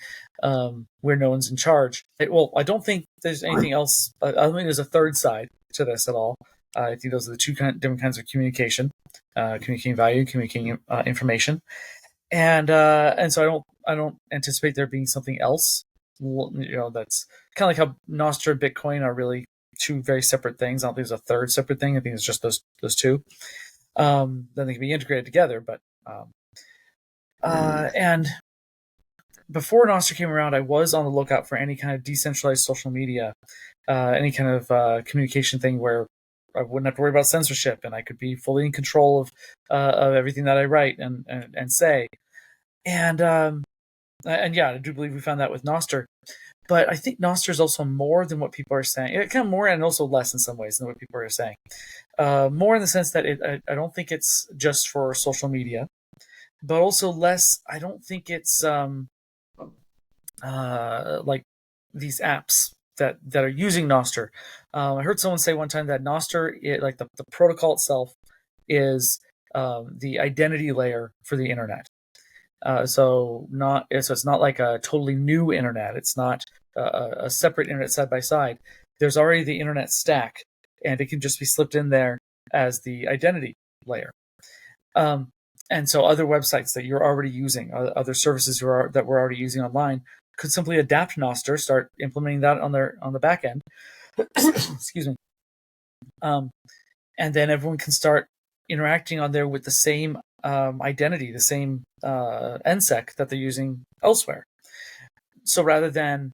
where no one's in charge. Well, I don't think there's anything else. I don't think there's a third side to this at all. I think those are the two different kinds of communication: communicating value, communicating information, and so I don't anticipate there being something else. That's kind of like how Nostra and Bitcoin are really two very separate things. I don't think there's a third separate thing. I think it's just those two. Then they can be integrated together. But and before Nostra came around, I was on the lookout for any kind of decentralized social media, any kind of communication thing where I wouldn't have to worry about censorship and I could be fully in control of everything that I write and say. And yeah, I do believe we found that with Nostra. But I think Nostra is also more than what people are saying. Kind of more and also less in some ways than what people are saying. More in the sense that I don't think it's just for social media, but also less. I don't think it's like these apps that are using Nostra. I heard someone say one time that Nostra, like the protocol itself, is the identity layer for the internet. So it's not like a totally new internet. It's not a separate internet side by side. There's already the internet stack, and it can just be slipped in there as the identity layer. And so other websites that you're already using, other services that we're already using online, could simply adapt Nostra, start implementing that on the back end. Excuse me. And then everyone can start interacting on there with the same identity, the same NSEC that they're using elsewhere. So rather than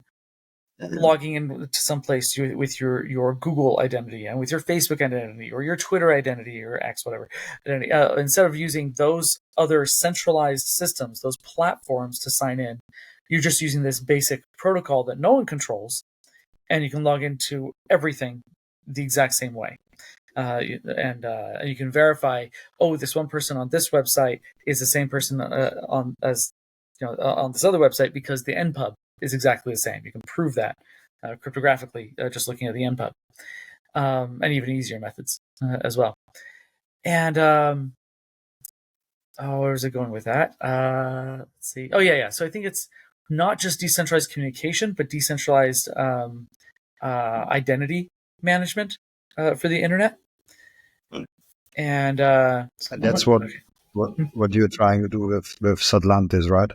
logging into some place with your Google identity and with your Facebook identity or your Twitter identity or X whatever identity, instead of using those other centralized systems, those platforms to sign in, you're just using this basic protocol that no one controls, and you can log into everything the exact same way. And you can verify, this one person on this website is the same person on this other website because the NPub is exactly the same. You can prove that cryptographically just looking at the NPub, and even easier methods as well. And where was I going with that? Let's see. Oh yeah. So I think it's not just decentralized communication, but decentralized identity management for the internet. And that's what you're trying to do with Sotlantis, right?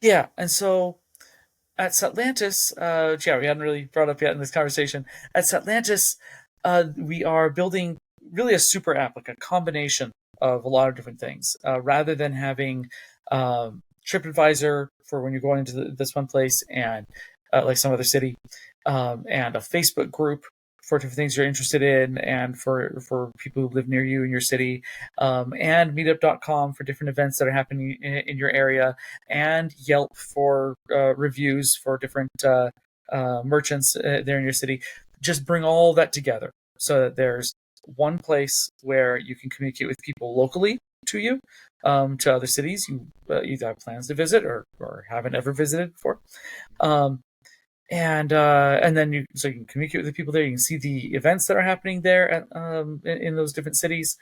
Yeah, and so at Sattlantis, we hadn't really brought up yet in this conversation. At Sattlantis, we are building really a super app, like a combination of a lot of different things. Rather than having TripAdvisor for when you're going into this one place and like some other city, and a Facebook group for different things you're interested in and for people who live near you in your city, and meetup.com for different events that are happening in your area, and Yelp for reviews for different merchants there in your city. Just bring all that together so that there's one place where you can communicate with people locally to you, to other cities you either have plans to visit or haven't ever visited before. And then you can communicate with the people there. You can see the events that are happening there in those different cities.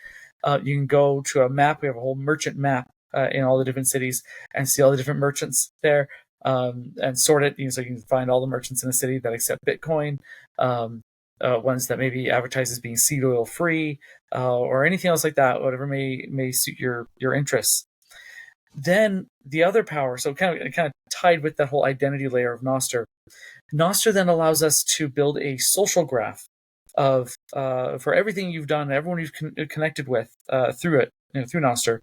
You can go to a map. We have a whole merchant map in all the different cities and see all the different merchants there, and sort it. So you can find all the merchants in the city that accept Bitcoin, ones that maybe advertise as being seed oil free, or anything else like that. Whatever may suit your interests. Then the other power, so kind of tied with that whole identity layer of Nostra. Nostra then allows us to build a social graph of for everything you've done, everyone you've connected with through it, through Nostra.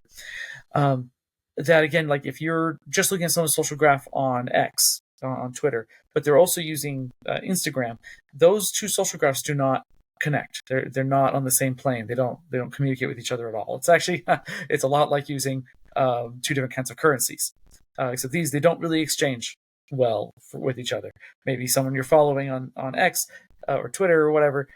That again, like if you're just looking at someone's social graph on X, on Twitter, but they're also using Instagram, those two social graphs do not connect. They're not on the same plane. They don't communicate with each other at all. It's actually it's a lot like using two different kinds of currencies. Except these, they don't really exchange well with each other. Maybe someone you're following on X or Twitter or whatever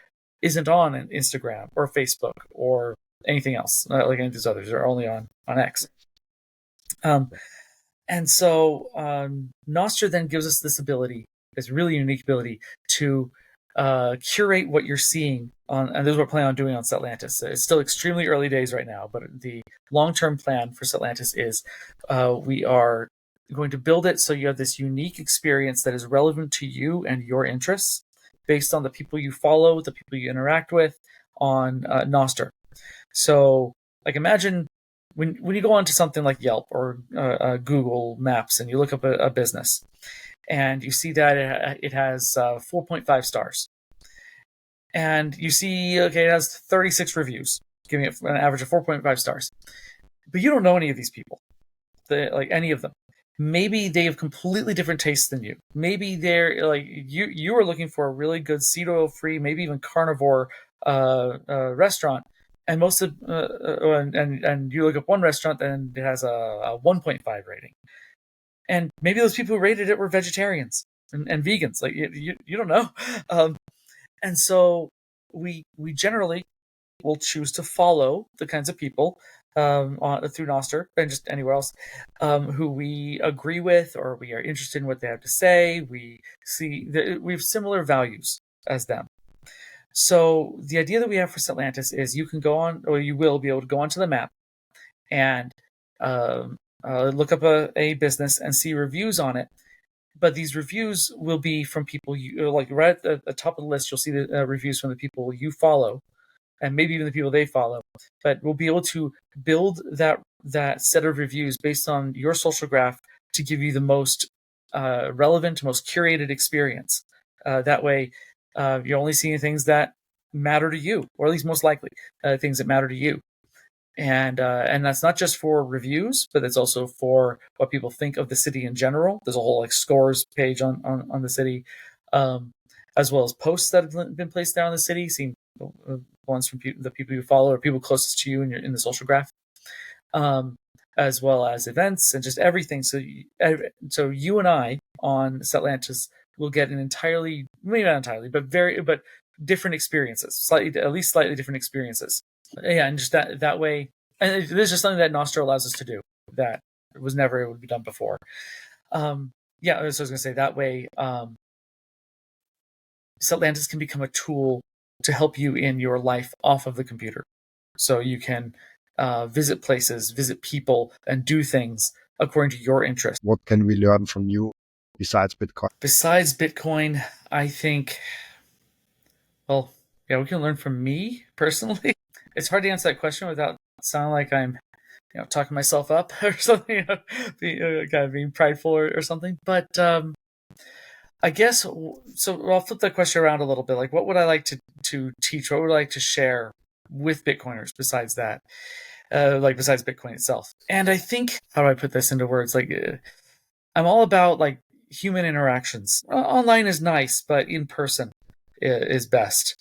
isn't on Instagram or Facebook or anything else like any of these others. They're only on X. And so Nostra then gives us this ability, this really unique ability to curate what you're seeing on, and this is what we're planning on doing on Sotlantis. It's still extremely early days right now, but the long-term plan for Sotlantis is we are going to build it so you have this unique experience that is relevant to you and your interests based on the people you follow, the people you interact with on Nostra. So, like, imagine when you go onto something like Yelp or Google Maps and you look up a business and you see that it has 4.5 stars. And you see, okay, it has 36 reviews, giving it an average of 4.5 stars. But you don't know any of these people, like any of them. Maybe they have completely different tastes than you. Maybe they're like you are looking for a really good seed oil free, maybe even carnivore restaurant, and most of and you look up one restaurant and it has a 1.5 rating, and maybe those people who rated it were vegetarians and vegans. Like you don't know, and so we generally will choose to follow the kinds of people through Nostra and just anywhere else who we agree with or we are interested in what they have to say. We see that we have similar values as them. So the idea that we have for Sotlantis is you can go on, or you will be able to go onto the map and look up a business and see reviews on it. But these reviews will be from people you like. Right at the top of the list, you'll see the reviews from the people you follow, and maybe even the people they follow. But we'll be able to build that set of reviews based on your social graph to give you the most relevant, most curated experience. That way, you're only seeing things that matter to you, or at least most likely things that matter to you. And that's not just for reviews, but it's also for what people think of the city in general. There's a whole like scores page on the city, as well as posts that have been placed there on the city, seeing ones from the people you follow or people closest to you in the social graph, as well as events and just everything. So you and I on Sattlantis will get an entirely, maybe not entirely, but different experiences, at least slightly different experiences. Yeah, and just that way, and this is just something that Nostra allows us to do that was never able to be done before. Yeah, so I was going to say that way, Sotlantis can become a tool to help you in your life off of the computer. So you can visit places, visit people, and do things according to your interest. What can we learn from you besides Bitcoin? Besides Bitcoin, I think, well, yeah, we can learn from me personally. It's hard to answer that question without sounding like I'm, talking myself up or something, kind of being prideful or something. But I guess, so I'll flip that question around a little bit. Like, what would I like to teach? What would I like to share with Bitcoiners besides that? Besides Bitcoin itself? And I think, how do I put this into words? Like, I'm all about like human interactions. Online is nice, but in person is best.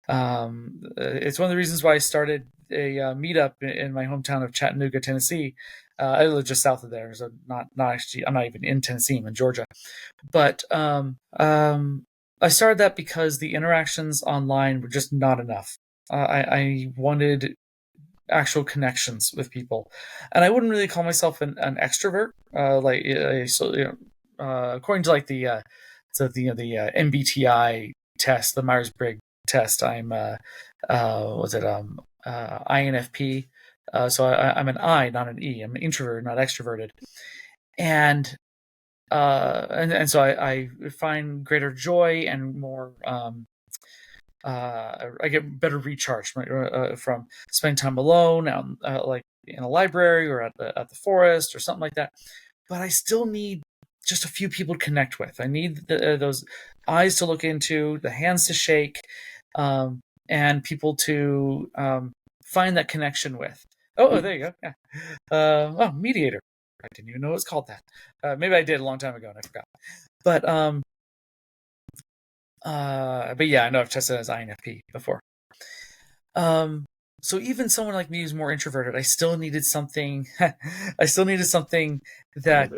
It's one of the reasons why I started a meetup in my hometown of Chattanooga, Tennessee. I live just south of there, so not actually. I'm not even in Tennessee. I'm in Georgia. But I started that because the interactions online were just not enough. I wanted actual connections with people, and I wouldn't really call myself an extrovert. According to like the MBTI test, the Myers-Briggs test, I'm INFP. So I'm an I, not an E. I'm an introvert, not extroverted, and so I find greater joy and more. I get better recharge from spending time alone, like in a library or at the forest or something like that. But I still need just a few people to connect with. I need those eyes to look into, the hands to shake, and people to find that connection with. Oh, there you go. Yeah. Mediator. I didn't even know it was called that. Maybe I did a long time ago and I forgot. But yeah, I know I've tested it as INFP before. So even someone like me who's more introverted, I still needed something. I still needed something that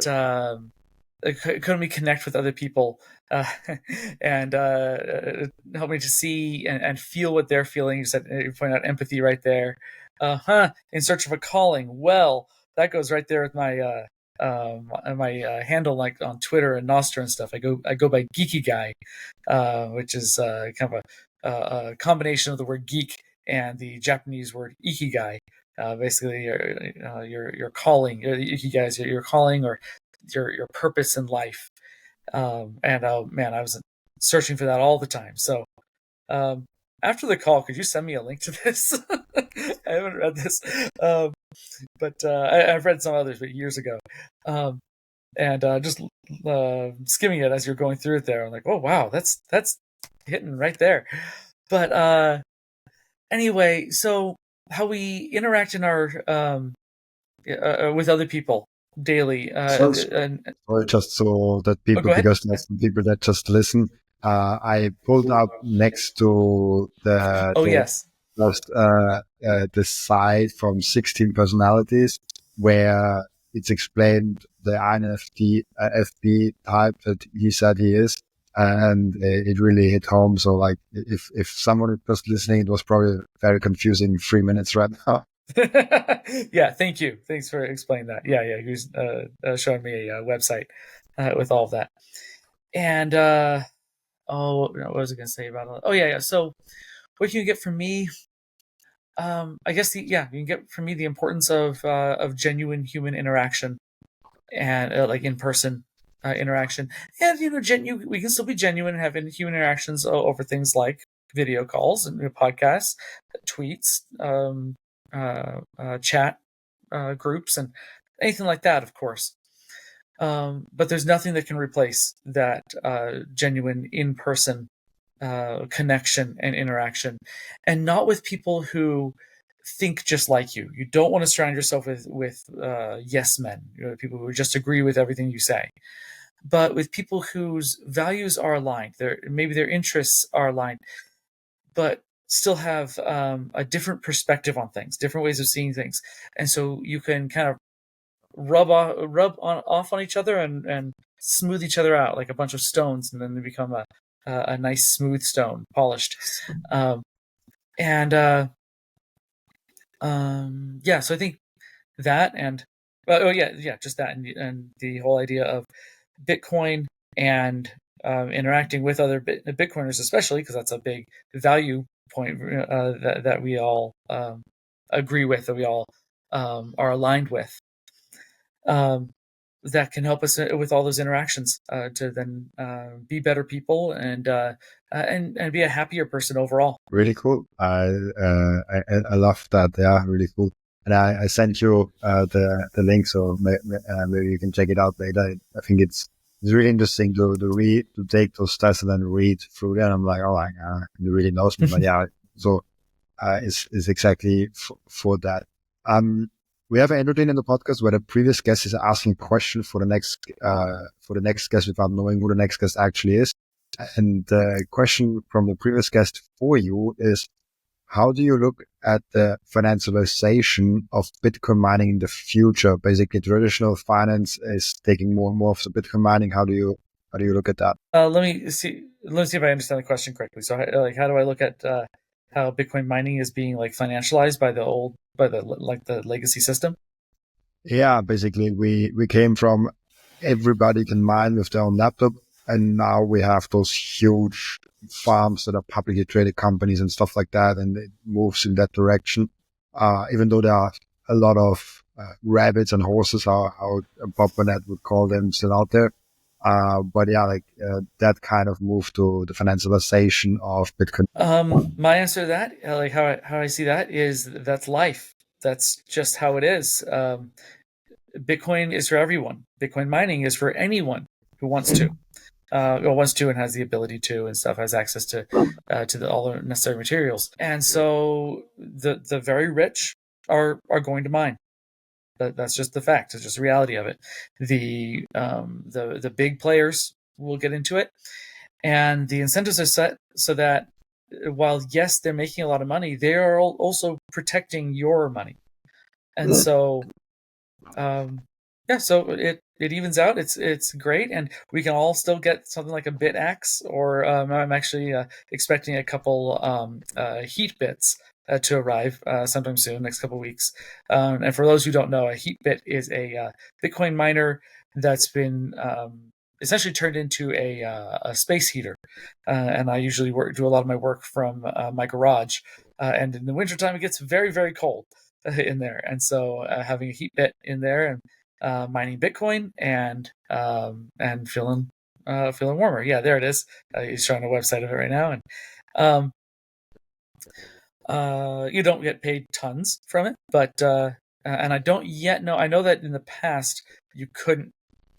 could me connect with other people and help me to see and feel what they're feeling. You point out empathy right there. In search of a calling. Well, that goes right there with my handle, like on Twitter and Nostra and stuff. I go by Geeky Guy, which is kind of a combination of the word geek and the Japanese word ikigai. Basically, your calling, ikigai is your calling or your purpose in life. Man, I was searching for that all the time. So after the call, could you send me a link to this? I haven't read this, but I've read some others, but years ago. And just skimming it as you're going through it there, I'm like, oh wow, that's hitting right there. But anyway, so how we interact in our with other people daily. Just so that people, because there's some people that just listen, I pulled up next to the site from 16 Personalities where it's explained the INFP FP type that he said he is. And it really hit home. So like if someone is just listening, it was probably very confusing 3 minutes right now. Yeah, thank you. Thanks for explaining that. Yeah, he was showing me a website with all of that. And what was I going to say about it? Oh yeah. So what can you get from me? I guess you can get from me the importance of genuine human interaction and like in person interaction, and we can still be genuine and have human interactions over things like video calls and podcasts, tweets, chat groups, and anything like that, of course. But there's nothing that can replace that genuine in-person connection and interaction, and not with people who think just like you. You don't want to surround yourself with yes men, people who just agree with everything you say, but with people whose values are aligned. Maybe their interests are aligned, but still have a different perspective on things, different ways of seeing things, and so you can kind of rub off on each other and smooth each other out like a bunch of stones, and then they become a nice smooth stone, polished. So I think that and just that and the whole idea of Bitcoin and interacting with other Bitcoiners, especially because that's a big value point that we all agree with, that we all are aligned with. That can help us with all those interactions to then be better people and be a happier person overall. Really cool. I love that. Yeah, really cool. And I sent you the link, so maybe you can check it out later. I think it's really interesting to take those tests and then read through them. I'm like, oh, he really knows me. But yeah, so is exactly for that. We have entered in the podcast where the previous guest is asking a question for the next guest without knowing who the next guest actually is. And the question from the previous guest for you is, how do you look at the financialization of Bitcoin mining in the future? Basically, traditional finance is taking more and more of the Bitcoin mining. How do you look at that? Let me see if I understand the question correctly. So, how do I look at how Bitcoin mining is being like financialized by the legacy system? Yeah, basically, we came from everybody can mine with their own laptop, and now we have those huge farms that are publicly traded companies and stuff like that, and it moves in that direction. Even though there are a lot of rabbits and horses, how Poppernet would call them, still out there. But yeah, that kind of move to the financialization of Bitcoin. My answer to that, like how I see that, is that's life. That's just how it is. Bitcoin is for everyone. Bitcoin mining is for anyone. who wants to. Wants to and has the ability to and stuff, has access to all the necessary materials. And so the very rich are going to mine. That's just the fact. It's just the reality of it. The big players will get into it, and the incentives are set so that while yes they're making a lot of money, they are also protecting your money. And so so it evens out. It's great, and we can all still get something like a BitX, or I'm actually expecting a couple heat bits to arrive sometime soon, next couple weeks. And for those who don't know, a heat bit is a Bitcoin miner that's been essentially turned into a space heater. And I usually do a lot of my work from my garage. And in the wintertime, it gets very, very cold in there. And so having a heat bit in there and mining Bitcoin and feeling warmer. Yeah, there it is. He's showing a website of it right now. And you don't get paid tons from it, but and I don't yet know. I know that in the past you couldn't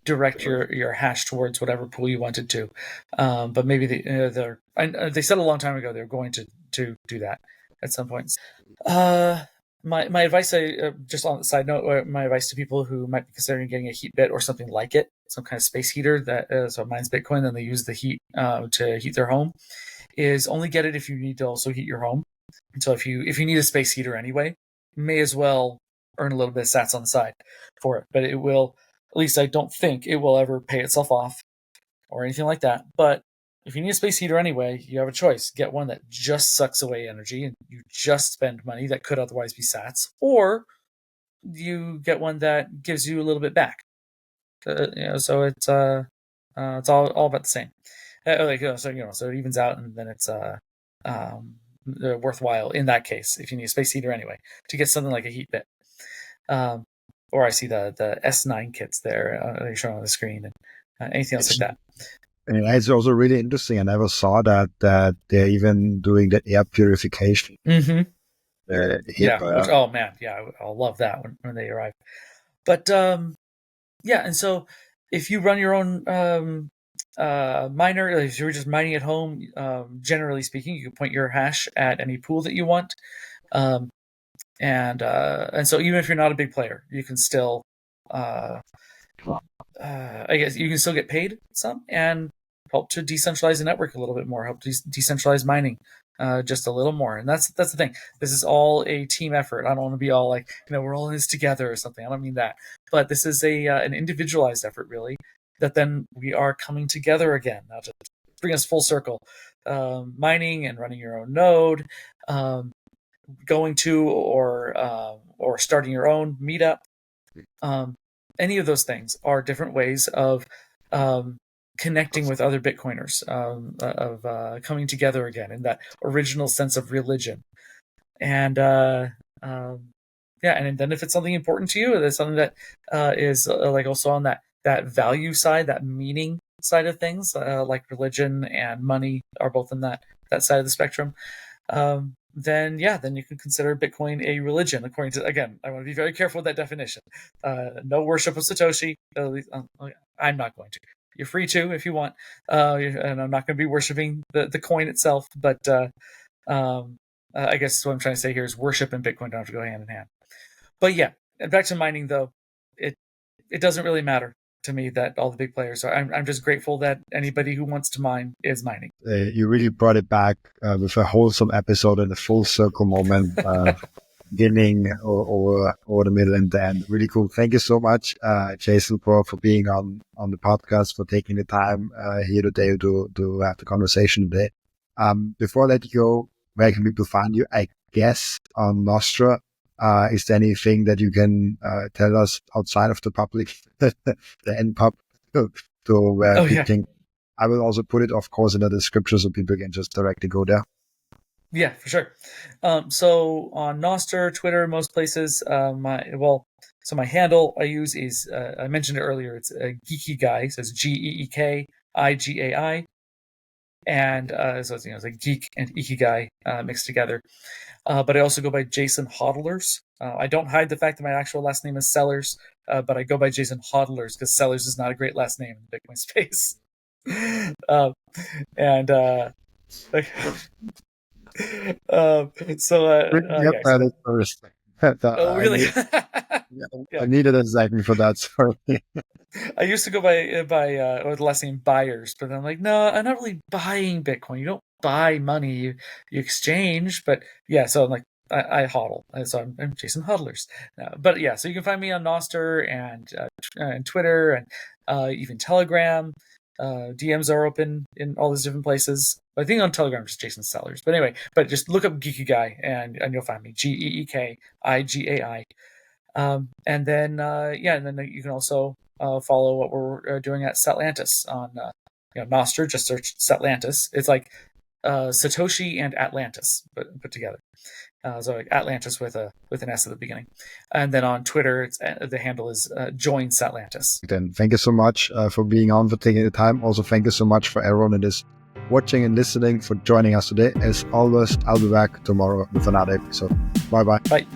direct your hash towards whatever pool you wanted to, but maybe they said a long time ago they're going to do that at some point. My advice, just on the side note, my advice to people who might be considering getting a heat bit or something like it, some kind of space heater that so mines Bitcoin, then they use the heat to heat their home, is only get it if you need to also heat your home. And so if you need a space heater anyway, you may as well earn a little bit of sats on the side for it. But it will, at least I don't think it will ever pay itself off or anything like that. But if you need a space heater anyway, you have a choice. Get one that just sucks away energy and you just spend money that could otherwise be sats, or you get one that gives you a little bit back. So it's all about the same. So it evens out, and then it's worthwhile in that case if you need a space heater anyway to get something like a heat bit. Or I see the S9 kits there they're showing on the screen, and anything else like that. And it's also really interesting. I never saw that they're even doing the air purification. Mm-hmm. Oh man, yeah, I'll love that when they arrive. But and so if you run your own miner, if you're just mining at home, generally speaking, you can point your hash at any pool that you want. And so even if you're not a big player, you can still I guess you can still get paid some and help to decentralize the network a little bit more, help to decentralize mining just a little more. And that's the thing. This is all a team effort. I don't want to be all like, we're all in this together or something. I don't mean that. But this is an individualized effort, really, that then we are coming together again. Now to bring us full circle, mining and running your own node, going to or starting your own meetup. Any of those things are different ways of connecting with other Bitcoiners, of coming together again in that original sense of religion. And and then if it's something important to you, that's something that is like also on that value side, that meaning side of things, like religion and money are both in that side of the spectrum. Then you can consider Bitcoin a religion. According to, again, I want to be very careful with that definition. No worship of Satoshi. At least, I'm not going to. You're free to if you want, and I'm not going to be worshiping the coin itself. But I guess what I'm trying to say here is worship and Bitcoin don't have to go hand in hand. But yeah, back to mining though, it doesn't really matter to me that all the big players are. I'm just grateful that anybody who wants to mine is mining. You really brought it back with a wholesome episode and a full circle moment, beginning or the middle and the end. Really cool. Thank you so much, Jason, for being on the podcast, for taking the time here today to have the conversation today. Before I let you go, where can people find you? I guess on Nostra. Is there anything that you can tell us outside of the public, the NPub, to where people can? I will also put it, of course, in the description so people can just directly go there. Yeah, for sure. So on Nostra, Twitter, most places, my handle I use is, I mentioned it earlier, it's a Geeky Guy, so it's GeekiGai. And so it's like geek and ikigai mixed together. But I also go by Jason Hodlers. I don't hide the fact that my actual last name is Sellers. but I go by Jason Hodlers because Sellers is not a great last name in the Bitcoin space. And Yep, that is first. Oh, really? I needed a second for that. Sorry. I used to go by the last name Byers, but then I'm like, no, I'm not really buying Bitcoin. You don't buy money, you exchange. But yeah, so I'm like, I hodl, so I'm Jason Hodlers. But yeah, so you can find me on Nostra and Twitter and even Telegram. DMs are open in all these different places. I think on Telegram it's Jason Sellers. But anyway, but just look up Geeky Guy and you'll find me. GeekiGai. And then you can also follow what we're doing at Sattlantis on Nostra. Just search Sattlantis. It's like Satoshi and Atlantis put together. So like Atlantis with an S at the beginning. And then on Twitter, the handle is join Sattlantis. Then thank you so much for being on, for taking the time. Also, thank you so much for everyone that is watching and listening, for joining us today. As always, I'll be back tomorrow with another episode. Bye-bye. Bye.